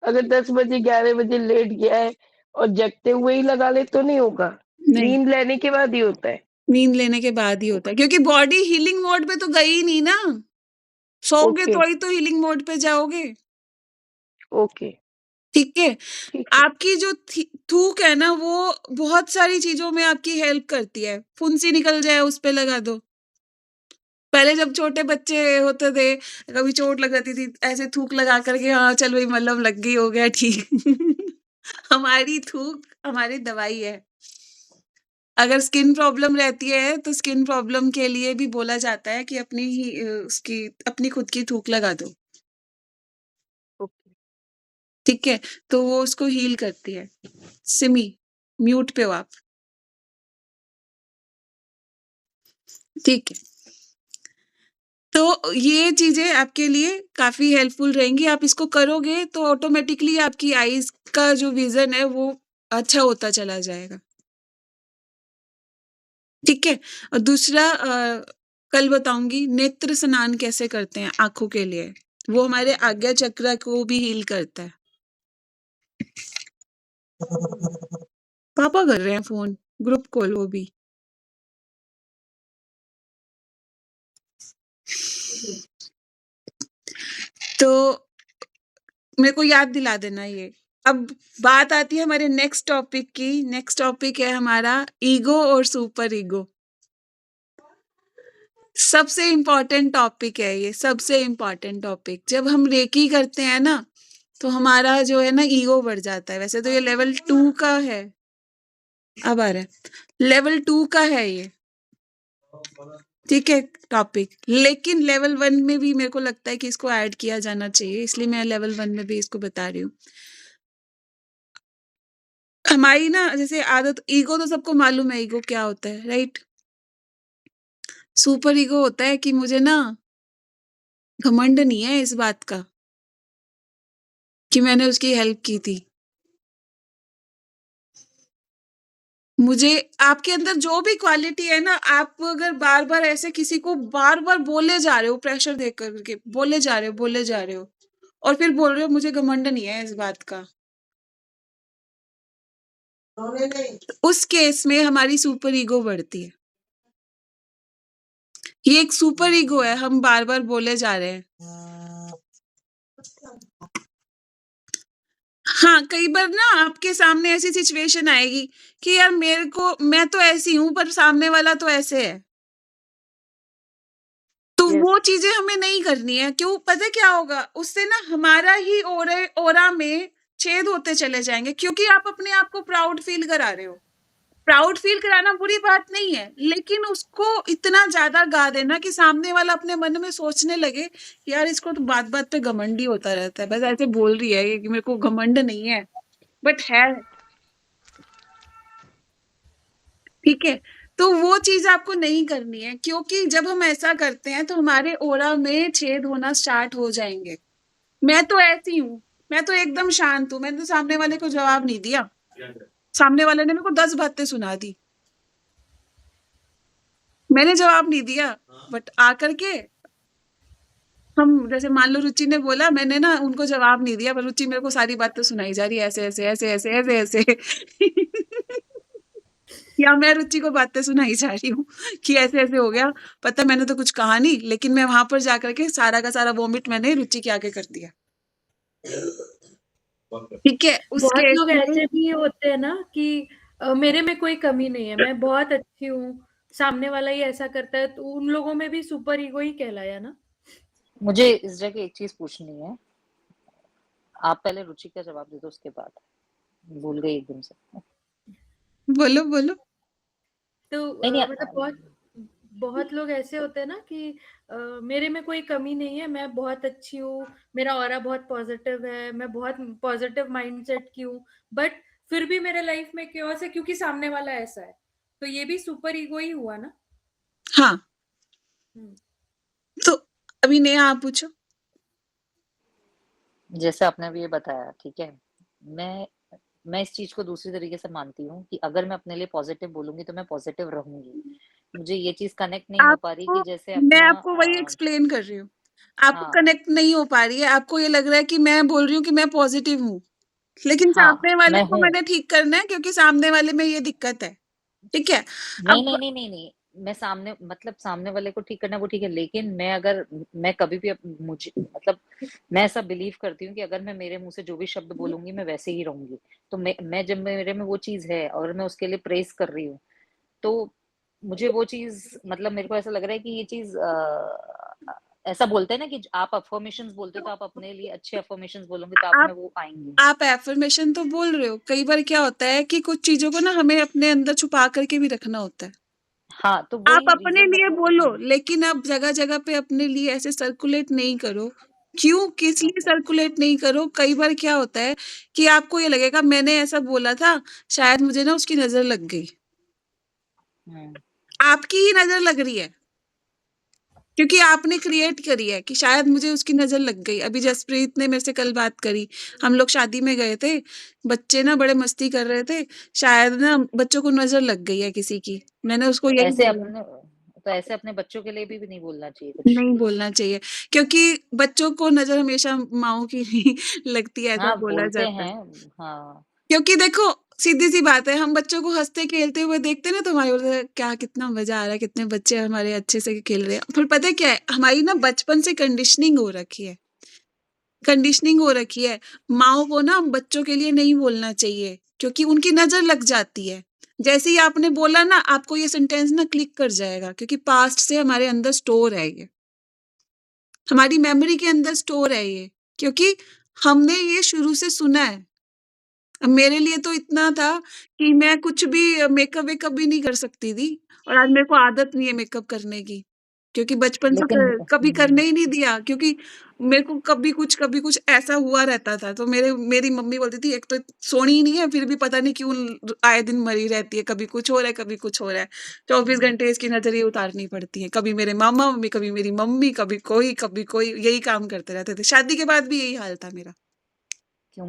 अगर 10 बजे 11 बजे लेट गया है और जगते हुए ही लगा ले तो नहीं होगा? नहीं, नींद लेने के बाद ही होता है? नींद लेने के बाद ही होता है क्योंकि बॉडी हीलिंग मोड पे तो गई ही नहीं ना। सोओगे ओके, तो ही तो हीलिंग मोड पे जाओगे। ओके, ठीक है? ठीक है। आपकी जो थूक है ना, वो बहुत सारी चीज़ों में आपकी हेल्प करती है। फुंसी निकल जाए उस पे लगा दो। पहले जब छोटे बच्चे होते थे, कभी चोट लग जाती थी, ऐसे थूक लगा कर के हाँ, चल भई मलहम लग गई, हो गया ठीक। हमारी थूक हमारी दवाई है। अगर स्किन प्रॉब्लम रहती है, तो स्किन प्रॉब्लम के लिए भी बोला जाता है कि उसकी अपनी खुद की थूक लगा दो। ओके। ठीक है? तो वो उसको हील करती है। सिमी, म्यूट पे हो आप। ठीक है। तो ये चीज़ें आपके लिए काफ़ी हेल्पफुल रहेंगी। आप इसको करोगे तो ऑटोमैटिकली आपकी आईज़ का जो विज़न है वो अच्छा होता चला जाएगा। ठीक है? और दूसरा कल बताऊँगी नेत्र स्नान कैसे करते हैं आँखों के लिए। वो हमारे आज्ञा चक्र को भी हील करता है। पापा कर रहे हैं फ़ोन, ग्रुप कॉल वो भी। तो मेरे को याद दिला देना ये। अब बात आती है हमारे नेक्स्ट टॉपिक की। नेक्स्ट टॉपिक है हमारा ईगो और सुपर ईगो। सबसे इम्पोर्टेंट टॉपिक है ये, सबसे इम्पोर्टेंट टॉपिक। जब हम रेकी करते हैं ना, तो हमारा जो है ना ईगो बढ़ जाता है। वैसे तो ये लेवल 2 का है। अब आ रहा है। लेवल 2 का है ये। ठीक है टॉपिक। लेकिन लेवल 1 में भी मेरे को लगता है कि इसको ऐड किया जाना चाहिए, इसलिए मैं लेवल 1 में भी इसको बता रही हूँ। हमारी ना जैसे आदत ईगो तो सबको मालूम है ईगो क्या होता है, राइट? सुपर ईगो होता है कि मुझे ना घमंड नहीं है इस बात का कि मैंने उसकी हेल्प की थी। मुझे आपके अंदर जो भी क्वालिटी है ना, आप अगर बार-बार ऐसे किसी को बार-बार बोले जा रहे हो, प्रेशर दे कर के बोले जा रहे हो और फिर बोल रहे हो मुझे घमंड नहीं है इस बात का। उस केस में हमारी सुपर ईगो बढ़ती है। ये एक सुपर ईगो है, हम बार-बार बोले जा रहे हैं। हाँ, कई बार ना आपके सामने ऐसी सिचुएशन आएगी कि यार मैं तो ऐसी हूँ पर सामने वाला तो ऐसे है। तो यस, वो चीज़ें हमें नहीं करनी है। क्यों? पता है क्या होगा? उससे ना हमारा ही ऑरा में छेद होते चले जाएँगे क्योंकि आप अपने आप को प्राउड फ़ील करा रहे हो। प्राउड फ़ील कराना बुरी बात नहीं है, लेकिन उसको इतना ज़्यादा गा देना कि सामने वाला अपने मन में सोचने लगे, यार इसको तो बात-बात पे घमंड ही होता रहता है। बस ऐसे बोल रही है ये कि मेरे को घमंड नहीं है, बट है। ठीक है? तो वो चीज़ आपको नहीं करनी है क्योंकि जब हम ऐसा करते हैं तो हमारे ऑरा में छेद होना स्टार्ट हो जाएँगे। मैं तो ऐसी हूँ, मैं तो एकदम शांत हूँ, मैंने तो सामने वाले को जवाब नहीं दिया। सामने वाले ने मेरे को 10 बातें सुना दी। मैंने जवाब नहीं दिया, बट आकर के हम जैसे मान लो रुचि ने बोला, मैंने ना उनको जवाब नहीं दिया पर रुचि मेरे को सारी बातें सुनाई जा रही है ऐसे-ऐसे, ऐसे-ऐसे, ऐसे-ऐसे। या मैं रुचि को बातें सुनाई जा रही हूँ कि ऐसे-ऐसे हो गया, पता है मैंने तो कुछ कहा नहीं, लेकिन मैं वहाँ पर जाकर के सारा का सारा वॉमिट मैंने रुचि के आगे कर दिया। ठीक है? उस बहुत केस लोग में ऐसे भी होते हैं ना कि मेरे में कोई कमी नहीं है, मैं बहुत अच्छी हूँ, सामने वाला ही ऐसा करता है, तो उन लोगों में भी सुपर ईगो ही कहलाया ना? मुझे इस जगह एक चीज पूछनी है। आप पहले रुचि का जवाब दे दो, उसके बाद। भूल गई एकदम से। बोलो, बोलो। तो नहीं नहीं मतलब बहुत बहुत लोग ऐसे होते हैं ना कि मेरे में कोई कमी नहीं है, मैं बहुत अच्छी हूँ, मेरा ऑरा बहुत पॉजिटिव है, मैं बहुत पॉजिटिव माइंडसेट की हूँ, बट फिर भी मेरे लाइफ में chaos है क्योंकि सामने वाला ऐसा है। तो ये भी सुपर ईगो ही हुआ ना? हाँ, हुँ। तो अभी नेहा आप पूछो। जैसे आपने अभी ये बताया, ठीक है? मैं इस चीज़ को दूसरी तरीके से मानती हूँ कि अगर मैं अपने लिए पॉज़िटिव बोलूँगी तो मैं पॉज़िटिव रहूँगी। मुझे ये चीज़ कनेक्ट नहीं हो पा रही आपको कि जैसे मैं अपना आपको वही एक्सप्लेन कर रही हूँ। आपको हाँ, कनेक्ट नहीं हो पा रही है, आपको ये लग रहा है कि मैं बोल रही हूँ कि मैं पॉज़िटिव हूँ, लेकिन हाँ, सामने वाले मैं को हूँ। मैंने ठीक करना है क्योंकि सामने वाले में ये दिक्कत है, ठीक है? नहीं, अब नहीं, नहीं, नहीं, नहीं। मैं सामने मतलब सामने वाले को ठीक करना है वो ठीक है, लेकिन मैं कभी भी मुझे मतलब मैं ऐसा बिलीव करती हूँ कि अगर मैं मेरे मुँह से जो भी शब्द बोलूँगी मैं वैसे ही रहूँगी। तो मैं जब मेरे में वो चीज़ है और मैं उसके लिए प्रेज़ कर रही हूँ, तो मुझे वो चीज़ मतलब मेरे को ऐसा लग रहा है कि ये चीज़ ऐसा बोलते हैं ना कि आप अफ़र्मेशंस बोलते हो तो आप अपने लिए अच्छे अफ़र्मेशंस बोलोगे तो आप आप में वो आएँगी। आप एफ़र्मेशन तो बोल रहे हो, कई बार क्या होता है कि कुछ चीज़ों को ना हमें अपने अंदर छुपा कर के भी रखना होता है। हाँ, तो आप वही अपने रीज़न लिए मतलब बोलो, लेकिन आप जगह-जगह पे अपने लिए ऐसे सर्कुलेट नहीं करो। क्यों? किस लिए ओके। सर्कुलेट नहीं करो? कई बार क्या होता है कि आपको ये लगेगा मैंने ऐसा बोला था, शायद मुझे ना उसकी नज़र लग गई। हुँ। आपकी ही नज़र लग रही है, क्योंकि आपने क्रिएट करी है कि शायद मुझे उसकी नज़र लग गई। अभी जसप्रीत ने मेरे से कल बात करी, हम लोग शादी में गए थे, बच्चे ना बड़े मस्ती कर रहे थे, शायद ना बच्चों को नज़र लग गई है किसी की। मैंने उसको तो यही ऐसे बोला। अपने तो ऐसे अपने बच्चों के लिए भी नहीं बोलना चाहिए कुछ। नहीं बोलना चाहिए, क्योंकि बच्चों को नज़र हमेशा माँओं की ही लगती है, ऐसा हाँ, बोला बोलते जाता है। हैं। हाँ, क्योंकि देखो, सीधी-सी बात है, हम बच्चों को हँसते-खेलते हुए देखते हैं ना, तो हमारे बोलते हैं, क्या कितना मज़ा आ रहा है, कितने बच्चे हमारे अच्छे से खेल रहे हैं। फिर पता है क्या है, हमारी ना बचपन से कंडीशनिंग हो रखी है। माँओं को ना बच्चों के लिए नहीं बोलना चाहिए, क्योंकि उनकी नज़र लग जाती है। जैसे ही आपने बोला ना, आपको ये सेंटेंस ना क्लिक कर जाएगा, क्योंकि पास्ट से हमारे अंदर स्टोर है ये। हमारी मेमोरी के अंदर स्टोर है ये, क्योंकि हमने ये शुरू से सुना है। अब मेरे लिए तो इतना था कि मैं कुछ भी मेकअप-वेकअप भी नहीं कर सकती थी, और आज मेरे को आदत नहीं है मेकअप करने की, क्योंकि बचपन से लेकिन कभी करने ही नहीं दिया, क्योंकि मेरे को कभी कुछ ऐसा हुआ रहता था। तो मेरी मम्मी बोलती थी, "एक तो सोनी ही नहीं है, फिर भी पता नहीं क्यों आए दिन मरी रहती है, कभी कुछ हो रहा है, कभी कुछ हो रहा है। 24 घंटे इसकी नज़रें उतारनी पड़ती हैं। कभी मेरे मामा-मम्मी, कभी मेरी मम्मी, कभी कोई, यही काम करते रहते थे। शादी के बाद भी यही हाल था मेरा। क्यों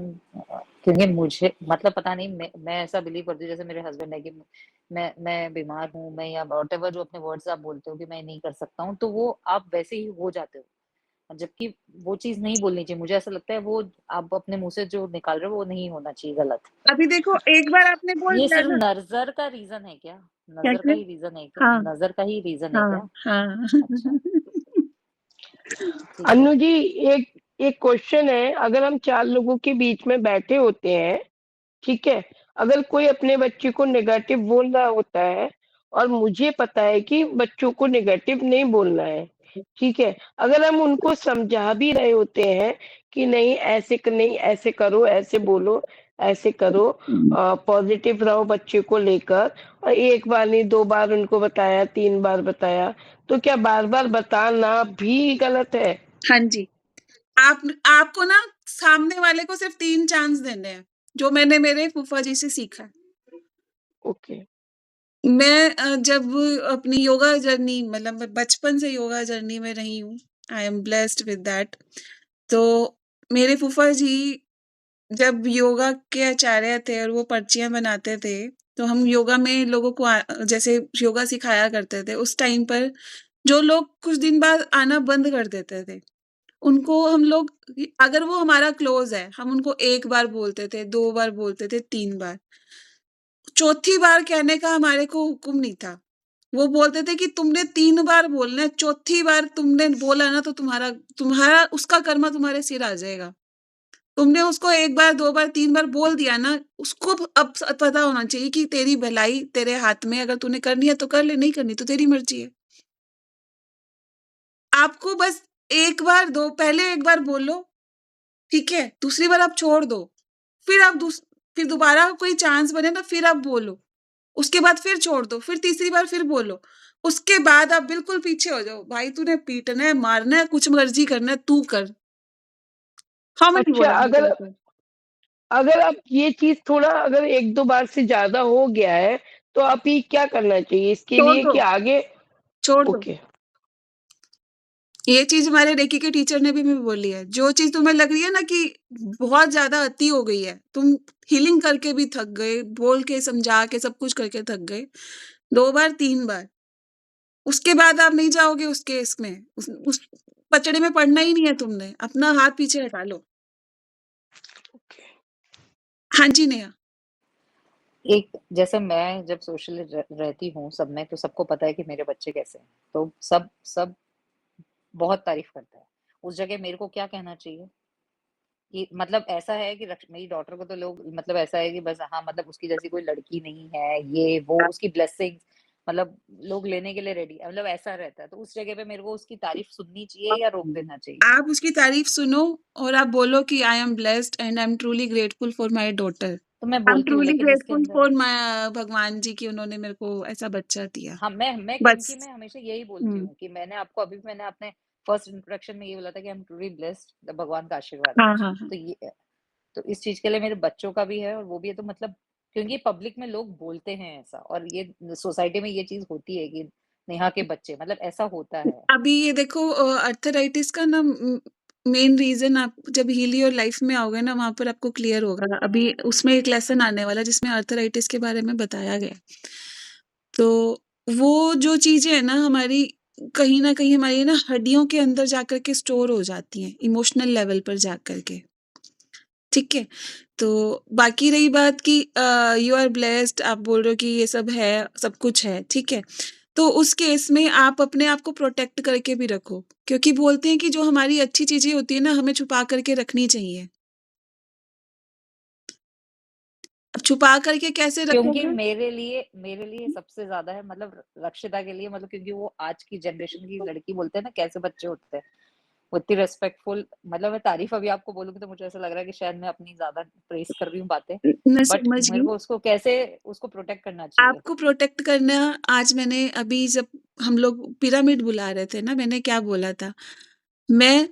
क्योंकि मुझे मतलब पता नहीं मैं ऐसा बिलीव करती हूँ जैसे मेरे हस्बैंड है कि मैं बीमार हूँ, मैं या व्हाटएवर जो अपने वर्ड्स आप बोलते हो कि मैं नहीं कर सकता हूँ, तो वो आप वैसे ही हो जाते हो। जबकि वो चीज़ नहीं बोलनी चाहिए। मुझे ऐसा लगता है वो आप अपने मुँह से जो निकाल रहे हो वो नहीं होना चाहिए, गलत। अभी देखो, एक बार आपने बोल ये दिया सिर्फ़ ना। नज़र का रीज़न है क्या? नज़र का कैसे? ही रीज़न है क्या? हाँ, नज़र का ही रीज़न है हाँ, क्या? हाँ। अच्छा, ठीक है। अनु जी, एक एक क्वेश्चन है, अगर हम 4 लोगों के बीच में बैठे होते हैं, ठीक है? अगर कोई अपने बच्चे को नेगेटिव बोल रहा होता है और मुझे पता है कि बच्चों को नेगेटिव नहीं बोलना है, ठीक है? अगर हम उनको समझा भी रहे होते हैं कि नहीं नहीं ऐसे करो, ऐसे बोलो, ऐसे करो, पॉजिटिव रहो बच्चे को लेकर, और 1 बार नहीं 2 बार उनको बताया, 3 बार बताया, तो क्या बार-बार बताना भी गलत है? हाँ जी। आपको ना सामने वाले को सिर्फ़ 3 चांस देने हैं, जो मैंने मेरे फूफा जी से सीखा है। ओके। मैं जब अपनी योगा जर्नी, मतलब मैं बचपन से योगा जर्नी में रही हूँ, I am blessed with that. तो मेरे फूफा जी जब योगा के आचार्य थे और वो पर्चियाँ बनाते थे, तो हम योगा में लोगों को जैसे योगा सिखाया करते थे, उस टाइम पर जो लोग कुछ दिन बाद आना बंद कर देते थे, उनको हम लोग, अगर वो हमारा क्लोज़ है, हम उनको 1 बार बोलते थे, 2 बार बोलते थे, 3 बार। चौथी बार कहने का हमारे को हुक्म नहीं था। वो बोलते थे कि तुमने 3 बार बोलना है, चौथी बार तुमने बोला ना तो तुम्हारा तुम्हारा उसका कर्मा तुम्हारे सिर आ जाएगा। तुमने उसको 1 बार, 2 बार, 3 बार बोल दिया ना, उसको अब पता होना चाहिए कि तेरी भलाई तेरे हाथ में है, अगर तूने करनी है तो कर ले, नहीं करनी तो तेरी मर्ज़ी है। आपको बस 1 बार, 2 पहले 1 बार बोलो, ठीक है? दूसरी बार आप छोड़ दो। फिर आप फिर दोबारा कोई चांस बने ना, फिर आप बोलो। उसके बाद फिर छोड़ दो, फिर तीसरी बार फिर बोलो। उसके बाद आप बिल्कुल पीछे हो जाओ, भाई तूने पीटना है, मारना है, कुछ मर्ज़ी करना है, तू कर। हम नहीं अच्छा, बोलेंगे अगर कोई को। अगर आप ये चीज़ थोड़ा अगर 1-2 बार से ज़्यादा हो गया है, तो आप ये क्या करना चाहिए इसके छोड़ लिए दो, कि आगे छोड़ दो। ओके, ये चीज़ हमारे रेकी के टीचर ने भी हमें बोली है। जो चीज़ तुम्हें लग रही है ना कि बहुत ज़्यादा अति हो गई है, तुम हीलिंग करके भी थक गए, बोल के, समझा के, सब कुछ करके थक गए, 2 बार, 3 बार, उसके बाद आप नहीं जाओगे उस केस में, उस पचड़े में पड़ना ही नहीं है तुमने, अपना हाथ पीछे हटा लो। हाँ जी, नेहा। एक जैसे मैं जब सोशली रहती हूँ सब में, तो सबको पता है कि मेरे बच्चे कैसे हैं, तो सब सब बहुत तारीफ करता है। उस जगह मेरे को क्या कहना चाहिए कि मतलब ऐसा है कि मेरी डॉटर को तो लोग मतलब ऐसा है कि बस हाँ मतलब उसकी जैसी कोई लड़की नहीं है, ये वो उसकी ब्लेसिंग्स मतलब लोग लेने के लिए रेडी है, मतलब ऐसा रहता है। तो उस जगह पे मेरे को उसकी तारीफ सुननी चाहिए या रोक देना चाहिए? आप उसकी तारीफ सुनो और आप बोलो कि I am blessed and I am truly grateful for my daughter. तो मैं आई एम बोलती हूँ, ट्रूली लेकिन इसके ग्रेटफुल अंदर फॉर माय भगवान जी कि उन्होंने मेरे को ऐसा बच्चा दिया। हाँ, मैं क्योंकि बस। मैं हमेशा यही बोलती हुँ। हूँ कि मैंने आपको अभी मैंने अपने फर्स्ट इंट्रोडक्शन में ये बोला था कि आई एम ट्रूली ब्लेस्ड, भगवान का आशीर्वाद है। हाँ, हाँ, हाँ। तो ये तो इस चीज़ के लिए मेरे बच्चों का भी है और वो भी है, तो मतलब क्योंकि पब्लिक में लोग बोलते हैं ऐसा, और ये सोसाइटी में ये चीज़ होती है कि नेहा के बच्चे मतलब ऐसा होता है। अभी ये देखो अर्थराइटिस का ना मेन रीज़न आप जब हील योर लाइफ में आओगे ना वहाँ पर आपको क्लियर होगा। अभी उसमें एक लेसन आने वाला है जिसमें अर्थराइटिस के बारे में बताया गया है। तो वो जो चीज़ें हैं ना हमारी कहीं न कहीं हमारी ना हड्डियों के अंदर जाकर के स्टोर हो जाती हैं, इमोशनल लेवल पर जाकर के। ठीक है? तो बाकी रही बात कि यू आर ब्लेस्ड आप बोल रहे हो कि ये सब है, सब कुछ है, ठीक है? तो उस केस में आप अपने आप को प्रोटेक्ट करके भी रखो, क्योंकि बोलते हैं कि जो हमारी अच्छी चीज़ें होती हैं ना, हमें छुपा करके रखनी चाहिए। अब छुपा करके कैसे क्योंकि रखोगे? मेरे लिए सबसे ज़्यादा है मतलब रक्षिता के लिए, मतलब क्योंकि वो आज की जनरेशन की लड़की, बोलते हैं ना कैसे बच्चे होते हैं, वो इतनी रिस्पेक्टफुल, मतलब मैं तारीफ अभी आपको बोलूँगी तो मुझे ऐसा लग रहा है कि शायद मैं अपनी ज़्यादा प्रेज़ कर रही हूँ बातें, मैं बट समझ मेरे गई। को उसको कैसे उसको प्रोटेक्ट करना चाहिए? आपको प्रोटेक्ट करना आज मैंने अभी जब हम लोग पिरामिड बुला रहे थे ना, मैंने क्या बोला था? मैं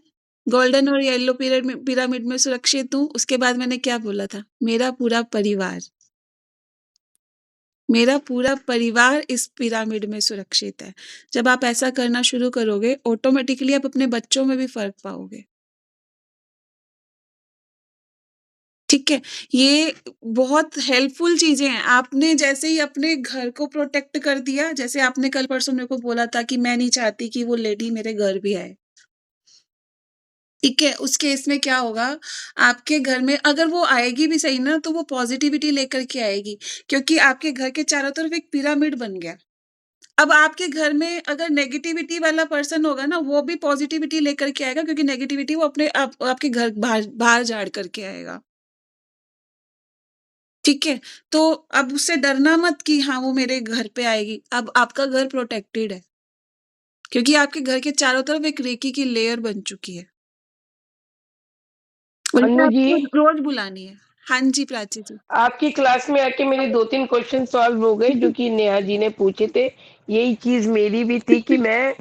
गोल्डन और येलो पिरामिड में सुरक्षित हूँ, उसके बाद मैंने क्या बोला था? मेरा पूरा परिवार इस पिरामिड में सुरक्षित है। जब आप ऐसा करना शुरू करोगे, ऑटोमैटिकली आप अपने बच्चों में भी फ़र्क पाओगे। ठीक है? ये बहुत हेल्पफुल चीज़ें हैं। आपने जैसे ही अपने घर को प्रोटेक्ट कर दिया, जैसे आपने कल परसों मेरे को बोला था कि मैं नहीं चाहती कि वो लेडी मेरे घर भी आए। ठीक है? उस केस में क्या होगा, आपके घर में अगर वो आएगी भी सही ना, तो वो पॉज़िटिविटी लेकर के आएगी, क्योंकि आपके घर के चारों तरफ एक पिरामिड बन गया। अब आपके घर में अगर नेगेटिविटी वाला पर्सन होगा ना, वो भी पॉज़िटिविटी लेकर के आएगा, क्योंकि नेगेटिविटी वो अपने आप आपके घर बाहर बाहर झाड़ करके आएगा। ठीक है? तो अब उससे डरना मत कि हाँ, वो मेरे घर पे आएगी। अब आपका घर प्रोटेक्टेड है, क्योंकि आपके घर के चारों तरफ एक रेकी की लेयर बन चुकी है। और इसे अनु जी, आपको रोज़ बुलानी है। हाँ जी, प्राची जी। आपकी क्लास में आके मेरे 2-3 क्वेश्चन सॉल्व हो गए जो कि नेहा जी ने पूछे थे। यही चीज़ मेरी भी थी कि मैं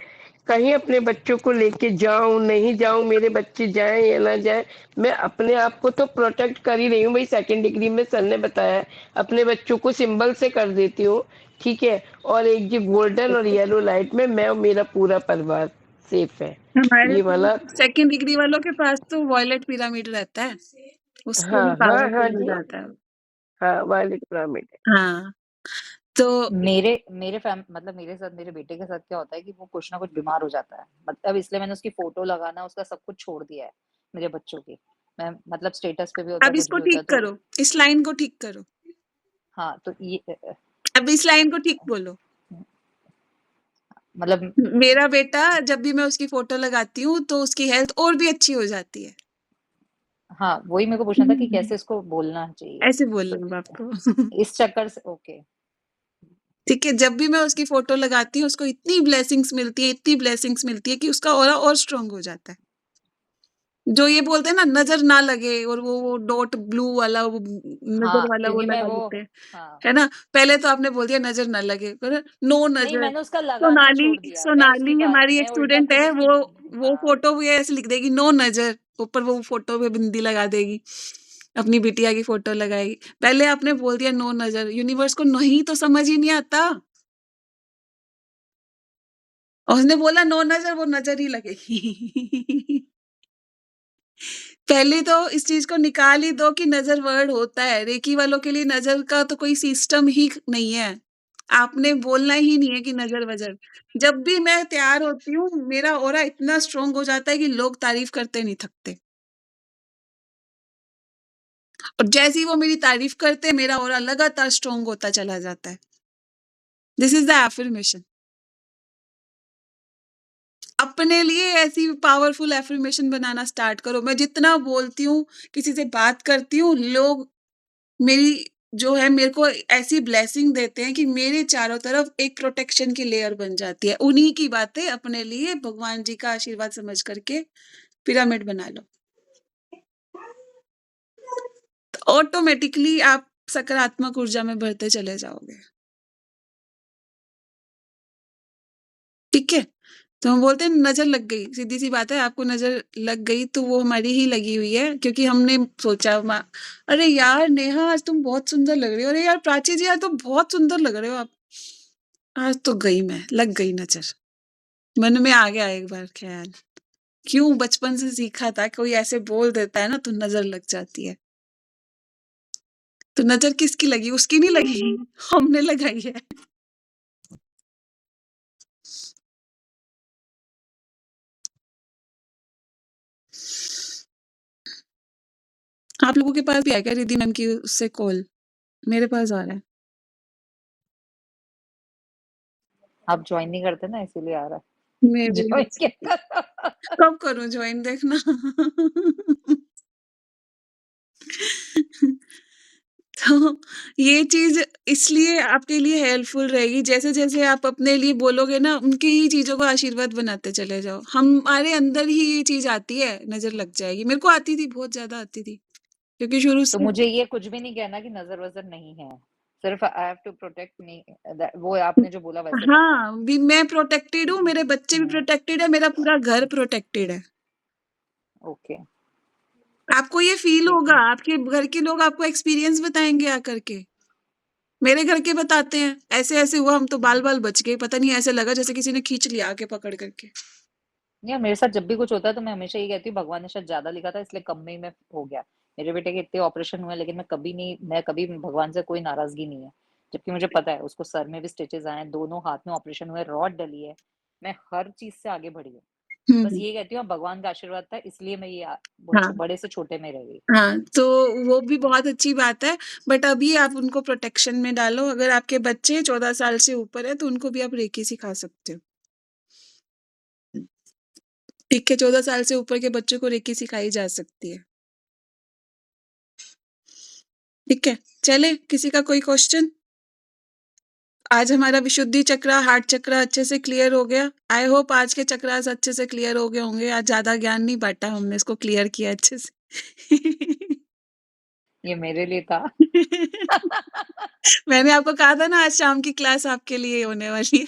कहीं अपने बच्चों को लेके जाऊँ, नहीं जाऊँ, मेरे बच्चे जाएँ या ना जाएँ। मैं अपने आप को तो प्रोटेक्ट कर ही रही हूँ, भई सेकंड डिग्री में सर ने बताया, अपने बच्चों को सिंबल से कर देती हूँ, ठीक है? और एक जो गोल्डन और येलो लाइट में मैं और मेरा पूरा परिवार सेफ है। हमारे ये वाला सेकंड डिग्री वालों के पास तो वॉयलेट पिरामिड रहता है। उससे भी हाँ, हाँ, हाँ पावरफुल हो जी। जाता है। हाँ, वायलेट पिरामिड है। हाँ, तो मेरे मेरे मतलब मेरे साथ, मेरे बेटे के साथ क्या होता है कि वो कुछ ना कुछ बीमार हो जाता है, मतलब इसलिए मैंने उसकी फोटो लगाना उसका सब कुछ छोड़ दिया है, मेरे बच्चों की। मैं मतलब स्टेटस पे भी होता अब है, कुछ इसको भी होता है, ठीक तो करो, इस लाइन को ठीक करो। हाँ तो ये अब इस लाइन को ठीक बोलो। मतलब मेरा बेटा जब भी मैं उसकी फ़ोटो लगाती हूँ, तो उसकी हेल्थ और भी अच्छी हो जाती है। हाँ, वही मेरे को पूछना था कि कैसे इसको बोलना चाहिए। ऐसे तो बोलना है आपको। इस चक्कर से ओके। ठीक है, जब भी मैं उसकी फ़ोटो लगाती हूँ, उसको इतनी ब्लेसिंग्स मिलती है, इतनी ब्लेसिंग्स मिलती है कि उसका ऑरा और स्ट्रॉन्ग हो जाता है। जो ये बोलते हैं ना नज़र ना लगे और वो डॉट ब्लू वाला वो नज़र हाँ, वाला वो क्योंकि मैं लगा वो देते हैं, हाँ, है ना? पहले तो आपने बोल दिया नज़र ना लगे, फिर नो नहीं नज़र। मैंने उसका लगाना सोनाली छोड़ दिया। सोनाली हमारी एक मैं उल्टा स्टूडेंट खुद है, उसकी वो हाँ, फ़ोटो भी ऐसे लिख देगी नो नज़र, ऊपर वो फ़ोटो पे बिंदी लगा देगी। अपनी बिटिया की फोटो लगाई। पहले आपने बोल दिया नो नजर, यूनिवर्स को नहीं तो समझ ही नहीं आता, और उसने बोला नो नजर, वो नजर ही लगेगी। पहले तो इस चीज को निकाल ही दो कि नजर वर्ड होता है। रेकी वालों के लिए नजर का तो कोई सिस्टम ही नहीं है, आपने बोलना ही नहीं है कि नजर वजर। जब भी मैं तैयार होती हूँ मेरा ऑरा इतना स्ट्रांग हो जाता है कि लोग तारीफ करते नहीं थकते, और जैसे ही वो मेरी तारीफ करते हैं मेरा ऑरा लगातार स्ट्रांग होता चला जाता है। This is the affirmation. अपने लिए ऐसी पावरफुल एफर्मेशन बनाना स्टार्ट करो। मैं जितना बोलती हूँ, किसी से बात करती हूँ, लोग मेरी जो है मेरे को ऐसी ब्लेसिंग देते हैं कि मेरे चारों तरफ एक प्रोटेक्शन की लेयर बन जाती है। उन्हीं की बातें अपने लिए भगवान जी का आशीर्वाद समझ करके पिरामिड बना लो, तो ऑटोमेटिकली आप सकारात्मक ऊर्जा में भरते चले जाओगे। ठीक है, तो हम बोलते हैं नजर लग गई, सीधी सी बात है, आपको नजर लग गई तो वो हमारी ही लगी हुई है, क्योंकि हमने सोचा अरे यार नेहा आज तुम बहुत सुंदर लग रही हो, अरे यार प्राची जी आज तो बहुत सुंदर लग रहे हो आप। आज तो गई मैं, लग गई नजर, मन में आ गया एक बार ख्याल, क्यों बचपन से सीखा था, कोई ऐसे बोल देता है ना तो नजर लग जाती है। तो नजर किसकी लगी, उसकी नहीं लगी, हमने लगाई है। आप लोगों के पास भी है क्या रिद्धि मैम की उससे कॉल? मेरे पास आ रहा है। आप ज्वाइन नहीं करते ना इसीलिए आ रहा है। मैं भी ज्वाइन क्या कब करूं ज्वाइन, देखना। तो ये चीज इसलिए आपके लिए हेल्पफुल रहेगी, जैसे जैसे आप अपने लिए बोलोगे ना उनकी ही चीजों को आशीर्वाद बनाते चले जाओ। हमारे अंदर ही ये चीज आती है, नजर लग जाएगी। मेरे को आती थी, बहुत ज्यादा आती थी, क्योंकि शुरू तो से। मुझे ये कुछ भी नहीं कहना कि नजर वजर नहीं है, सिर्फ I have to protect me, वो आपने जो बोला वैसे करना है। हाँ, भी मैं प्रोटेक्टेड हूँ, मेरे बच्चे भी हम्म, प्रोटेक्टेड है, मेरा पूरा घर प्रोटेक्टेड है। ओके, आपको ये फील ठीक होगा, है। आपके घर के लोग आपको एक्सपीरियंस बताएंगे आकर के। मेरे घर के बताते हैं ऐसे ऐसे हुआ, हम तो बाल बाल बच गए, पता नहीं ऐसे लगा जैसे किसी ने खींच लिया आके पकड़ करके। या मेरे साथ जब भी कुछ होता है तो मैं हमेशा ये कहती हूँ भगवान ने शायद ज्यादा लिखा था इसलिए कम में ही मैं हो गया। मेरे बेटे के इतने ऑपरेशन हुए लेकिन मैं कभी भगवान से कोई नाराजगी नहीं है, जबकि मुझे पता है उसको सर में भी स्टिचेस आए हैं, दोनों हाथ में ऑपरेशन हुए, रॉड डली है, मैं हर चीज से आगे बढ़ी हूँ। बस हम्म। ये कहती हूँ भगवान का आशीर्वाद था इसलिए मैं ये हाँ बड़े से छोटे में रह गई। हाँ, तो वो भी बहुत अच्छी बात है, बट अभी आप उनको प्रोटेक्शन में डालो। अगर आपके बच्चे 14 साल से ऊपर है तो उनको भी आप रेकी सिखा सकते हो। ठीक है, 14 साल से ऊपर के बच्चों को रेकी सिखाई जा सकती है। ठीक है, चले, किसी का कोई क्वेश्चन? आज हमारा विशुद्धि चक्र, हार्ट चक्र अच्छे से क्लियर हो गया। आई होप आज के चक्रास अच्छे से क्लियर हो गए होंगे। आज ज्यादा ज्ञान नहीं बांटा हमने, इसको क्लियर किया अच्छे से। ये मेरे लिए था। मैंने आपको कहा था ना आज शाम की क्लास आपके लिए होने वाली है।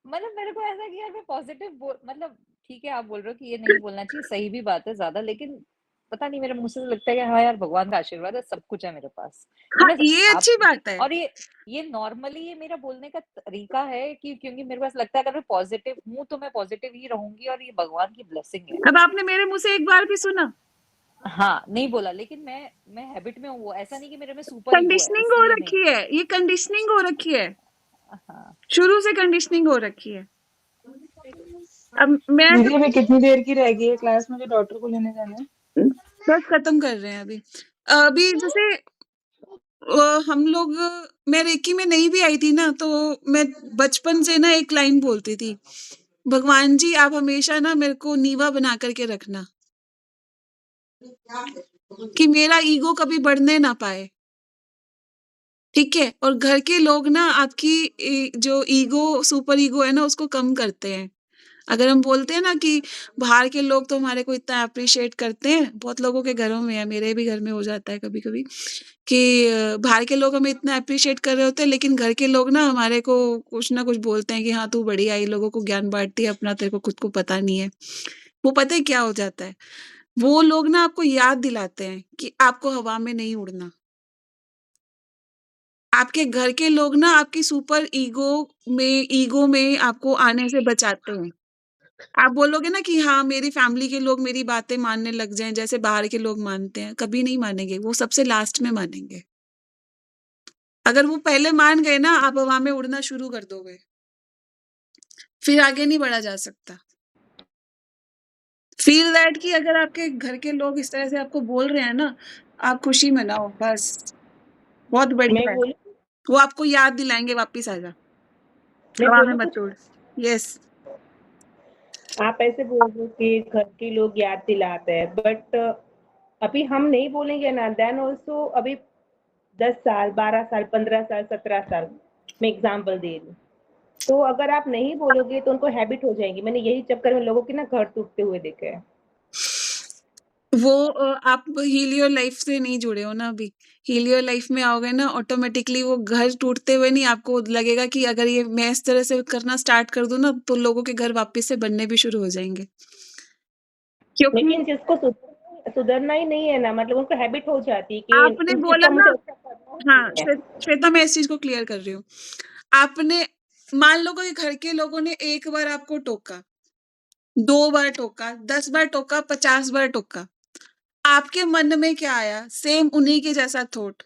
मतलब मेरे को ऐसा कि यार मैं पॉजिटिव मतलब ठीक है आप बोल रहे हो कि ये नहीं बोलना चाहिए, सही भी बात है ज्यादा, लेकिन पता नहीं मेरे मुंह से लगता है कि हाँ यार भगवान का आशीर्वाद है, सब कुछ है मेरे पास। हाँ, मतलब ये आप अच्छी बात है। और ये नॉर्मली ये मेरा बोलने का तरीका है कि क्योंकि मेरे पास लगता है अगर मैं पॉजिटिव हूँ तो मैं पॉजिटिव ही रहूंगी और ये भगवान की ब्लेसिंग है। अब आपने मेरे मुंह से एक बार भी सुना? हाँ नहीं बोला, लेकिन मैं हैबिट में हूँ, वो ऐसा नहीं कि मेरे में सुपर ईगो है कंडीशनिंग हो इसलिए नहीं। रखी है, ये कंडीशनिंग हो रखी है, हाँ शुरू से कंडीशनिंग हो रखी है। अब मैं दीदी अभी कितनी देर की रह गई है क्लास? मुझे डॉक्टर को लेने जाना है। बस खत्म कर रहे हैं अभी। अभी जैसे हम लोग, मैं रेकी में नहीं भी आई थी ना, तो मैं बचपन से ना एक लाइन बोलती थी, भगवान जी आप हमेशा ना मेरे को नीवा बना करके रखना, कि मेरा ईगो कभी बढ़ने ना पाए। ठीक है, और घर के लोग ना आपकी जो ईगो, सुपर ईगो है ना, उसको कम करते हैं। अगर हम बोलते हैं ना कि बाहर के लोग तो हमारे को इतना अप्रिशिएट करते हैं, बहुत लोगों के घरों में है, मेरे भी घर में हो जाता है कभी कभी कि बाहर के लोग हमें इतना अप्रिशिएट कर रहे होते हैं, लेकिन घर के लोग ना हमारे को कुछ ना कुछ बोलते हैं कि हाँ तू बढ़िया, ये लोगों को ज्ञान बांटती है, अपना तेरे को खुद को पता नहीं है। वो पता है क्या हो जाता है, वो लोग ना आपको याद दिलाते हैं कि आपको हवा में नहीं उड़ना। आपके घर के लोग ना आपकी सुपर ईगो में आपको आने से बचाते हैं। आप बोलोगे ना कि हाँ, मेरी फैमिली के लोग मेरी बातें मानने लग जाएँ जैसे बाहर के लोग मानते हैं, कभी नहीं मानेंगे, वो सबसे लास्ट में मानेंगे। अगर वो पहले मान गए ना, आप हवा में उड़ना शुरू कर दोगे। फिर आगे नहीं बढ़ा जा सकता। फ़ील दैट कि अगर आपके घर के लोग इस तरह से आपको बोल रहे हैं ना, आप खुशी मनाओ बस, बहुत मैं बढ़िया है। बोलूँ वो आपको याद दिलाएँगे वापिस आजा, मैं हवा में बोलूँ कुछ? मत उड़। यस। आप ऐसे बोल रहे हो कि घर के लोग याद दिलाते हैं, बट अभी हम नहीं बोलेंगे ना, देन ऑल्सो अभी 10 साल, 12 साल, 15 साल, 17 साल, मैं एग्ज़ाम्पल दे रही हूँ। तो अगर आप नहीं बोलोगे तो उनको हैबिट हो जाएगी। मैंने यही चक्कर में लोगों के ना घर टूटते हुए देखे हैं। वो आप हील योर लाइफ से नहीं जुड़े हो ना अभी। हील योर लाइफ में आओगे ना ऑटोमेटिकली वो घर टूटते हुए नहीं आपको लगेगा कि अगर ये मैं इस तरह से करना स्टार्ट कर दूँ ना तो लोगों के घर वापस से बनने भी शुरू हो जाएँगे। क्योंकि लेकिन जिसको सुधरना ही नहीं है ना, मतलब उनको हैबिट हो जाती है कि आपने इन बोला इसका मुझे ना अच्छा करना हाँ, ही है। श्वेता मैं इस चीज़ को क्लियर कर रही हूँ। आपने मान लो कोई घर के लोगों ने 1 बार आपको टोका, 2 बार टोका, 10 बार टोका, 50 बार टोका। आपके मन में क्या आया? सेम उन्हीं के जैसा थॉट।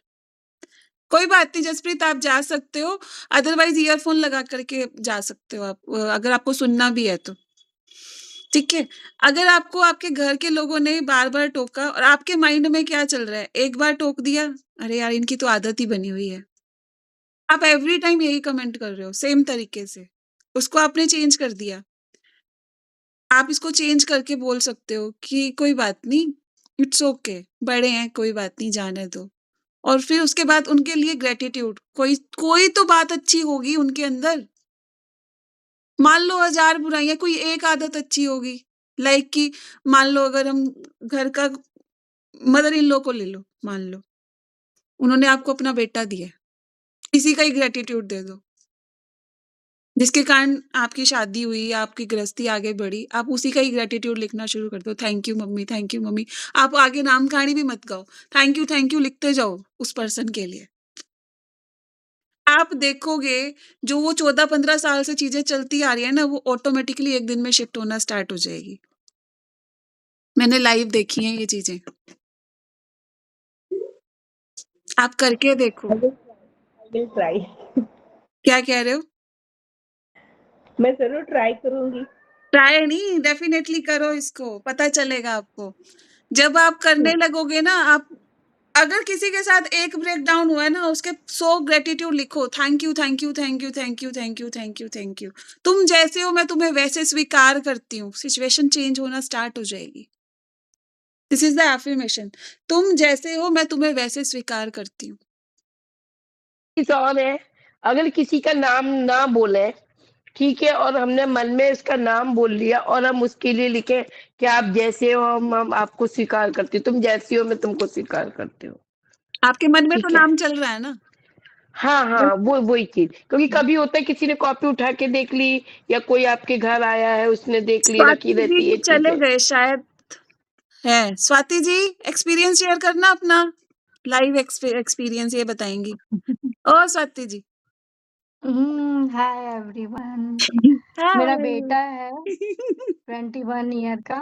कोई बात नहीं जसप्रीत आप जा सकते हो, अदरवाइज़ ईयरफ़ोन लगा कर के जा सकते हो आप अगर आपको सुनना भी है तो। ठीक है? अगर आपको आपके घर के लोगों ने बार-बार टोका और आपके माइंड में क्या चल रहा है? एक बार टोक दिया, अरे यार इनकी तो आदत ही बनी हुई है। आप एवरी टाइम यही कमेंट कर रहे हो, सेम तरीके से। उसको आपने चेंज कर दिया। आप इसको चेंज करके बोल सकते हो कि कोई बात नहीं, इट्स ओके, बड़े हैं, कोई बात नहीं, जाने दो। और फिर उसके बाद उनके लिए ग्रैटिट्यूड, कोई कोई तो बात अच्छी होगी उनके अंदर। मान लो 1000 बुराइयाँ, कोई एक आदत अच्छी होगी। लाइक कि मान लो अगर हम घर का मदर इन लॉ को ले लो, मान लो। उन्होंने आपको अपना बेटा दिया है, इसी का ही ग्रैटिट्यूड दे दो। जिसके कारण आपकी शादी हुई, आपकी गृहस्थी आगे बढ़ी, आप उसी का ही ग्रैटिट्यूड लिखना शुरू कर दो। Thank you mummy, thank you mummy. आप आगे नाम कहानी भी मत गाओ, थैंक यू लिखते जाओ उस पर्सन के लिए। आप देखोगे जो वो 14-15 साल से चीज़ें चलती आ रही है ना, वो ऑटोमैटिकली एक दिन में शिफ्ट होना स्टार्ट हो जाएगी। मैंने लाइव देखी हैं ये चीज़ें। आप करके देखो। I will try. क्या कह रहे हो? मैं ज़रूर ट्राई करूँगी। ट्राई नहीं, डेफ़िनेटली करो इसको, पता चलेगा आपको। जब आप करने लगोगे ना आप अगर किसी के साथ एक ब्रेकडाउन हुआ है ना, उसके 100 ग्रैटिट्यूड लिखो, thank you, thank you, thank you, thank you, thank you, thank you, thank you. तुम जैसे हो मैं तुम्हें वैसे स्वीकार करती हूँ, सिचुएशन चेंज होना स्टार्ट हो जाएगी। दिस इज़ द अफ़र्मेशन तुम जैसे हो मैं तुम्हें वैसे स्वीकार करती हूँ। चीज़ और है, अगर किसी का नाम ना बोले, ठीक है, और हमने मन में उसका नाम बोल लिया और हम उसके लिए लिखें कि आप जैसे हो हम आपको स्वीकार करते हो, तुम जैसी हो मैं तुमको स्वीकार करती हूँ, आपके मन में तो ठीक है? नाम चल रहा है ना? हाँ, बस हाँ, वो वही चीज़, क्योंकि कभी होता है किसी ने कॉपी उठा के देख ली या कोई आपके घर आया है उसने देख ली, रखी स्वाति रहती है जी ये चले चीज़ें। गए शायद है। स्वाति जी एक्सपीरियंस शेयर करना अपना, लाइव एक्सपीरियंस ये बताएँगी। ओह! स्वाति जी। Hi everyone. मेरा बेटा हाय। है 21 ईयर का।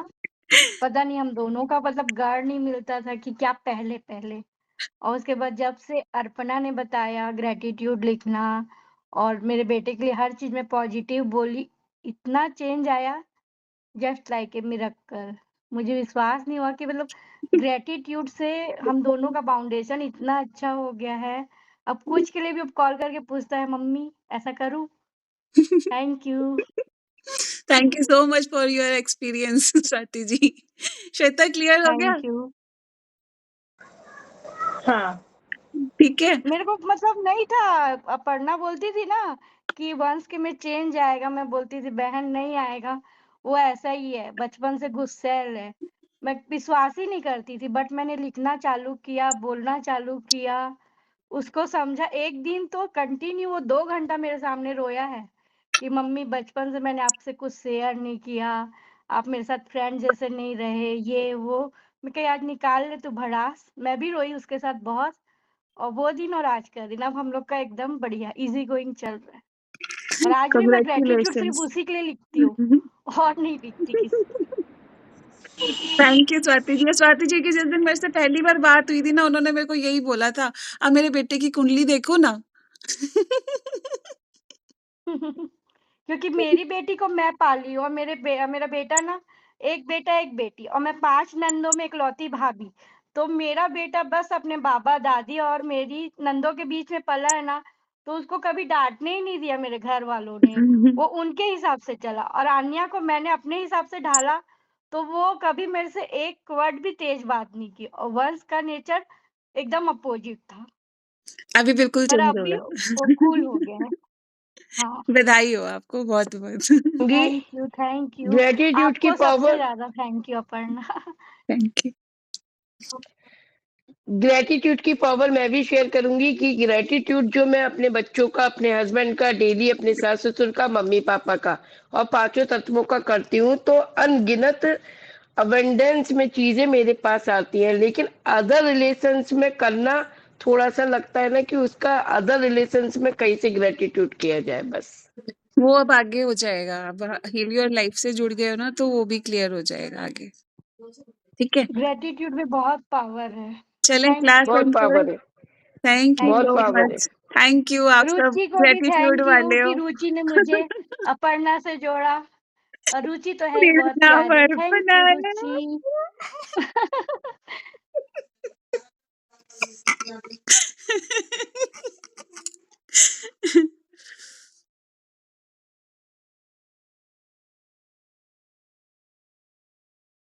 पता नहीं हम दोनों का मतलब गार्ड नहीं मिलता था कि क्या पहले और उसके बाद जब से अर्पणा ने बताया ग्रैटिट्यूड लिखना और मेरे बेटे के लिए हर चीज़ में पॉजिटिव बोली, इतना चेंज आया जस्ट लाइक ए मिरेकल। मुझे विश्वास नहीं हुआ कि मतलब ग्रैटिट्यूड से हम दोनों का फाउंडेशन इतना अच्छा हो गया है। अब कुछ के लिए भी अब कॉल करके पूछता है, मम्मी ऐसा करूँ? Thank you. Thank you so much for your experience Swati ji. Shweta clear हो गया? Thank you. हाँ। ठीक है? मेरे को मतलब नहीं था। अपर्णा बोलती थी ना कि वंश के में चेंज आएगा, मैं बोलती थी बहन नहीं आएगा, वो ऐसा ही है, बचपन से गुस्सैल है। मैं विश्वास ही नहीं करती थी, बट मैंने लिखना चालू किया, बोलना चालू किया, उसको समझा। एक दिन तो कंटिन्यू वो 2 घंटा मेरे सामने रोया है कि मम्मी बचपन से मैंने आपसे कुछ शेयर नहीं किया, आप मेरे साथ फ्रेंड जैसे नहीं रहे, ये वो। मैं कही आज निकाल ले तू भड़ास। मैं भी रोई उसके साथ बहुत। और वो दिन और आज का दिन अब हम लोग का एकदम बढ़िया ईज़ी गोइंग चल रहा है। और आज भी मैं ग्रैटिट्यूड सिर्फ़ कांग्रेचुलेशंस। उसी के लिए लिखती हूँ और नहीं लिखती किसी के। Thank you Swati ji. स्वाति जी की जिस दिन मेरे से पहली बार बात हुई थी ना, उन्होंने मेरे को यही बोला था, "अब मेरे बेटे की कुंडली देखो ना।" क्योंकि मेरी बेटी को मैं पाली हूँ और मेरा बेटा ना, एक बेटा एक बेटी और मैं 5 नंदों में इकलौती भाभी। तो मेरा बेटा बस अपने बाबा-दादी और मेरी नंदों के बीच में पला है ना, तो उसको कभी डाँटने ही नहीं दिया मेरे घर वालों ने। वो उनके हिसाब से चला और आन्या को मैंने अपने हिसाब से ढाला, तो वो कभी मेरे से एक वर्ड भी तेज़ बात नहीं की और वंश का नेचर एकदम अपोज़िट था। अभी बिल्कुल पर चेंज अभी होगा। वो कूल हो गए हैं। हाँ। बधाई हो आपको बहुत-बहुत। होंगी थैंक यू। ग्रेटिट्यूड की आपको सबसे पावर। ज़्यादा thank you Aparna. Thank you. Gratitude की पावर मैं भी शेयर करूंगी कि ग्रेटिट्यूड जो मैं अपने बच्चों का, अपने हस्बैंड का, डेली अपने सास ससुर का, मम्मी पापा का और पांचों तत्वों का करती हूँ, तो अनगिनत अबंडेंस में चीजें मेरे पास आती हैं। लेकिन अदर रिलेशंस में करना थोड़ा सा लगता है ना कि उसका अदर रिलेशंस में कैसे ग्रेटिट्यूड किया जाए। बस वो अब आगे हो जाएगा। अब हील योर लाइफ से जुड़ गए हो ना, तो वो भी क्लियर हो जाएगा आगे। ठीक है? ग्रैटिट्यूड में बहुत पावर है। चलें थैंक क्लास यू। बहुत एंड करें? पावर है, थैंक यू थैंक बहुत सो यू। पावर है। मच। थैंक यू, आप सब रुचि को भी ग्रैटिट्यूड थैंक यू वाले कि हो। रुचि ने मुझे अपर्णा से जोड़ा और रुचि तो है ही मेरा बहुत नाम प्यारी। थैंक यू अर्पणा रुचि। है।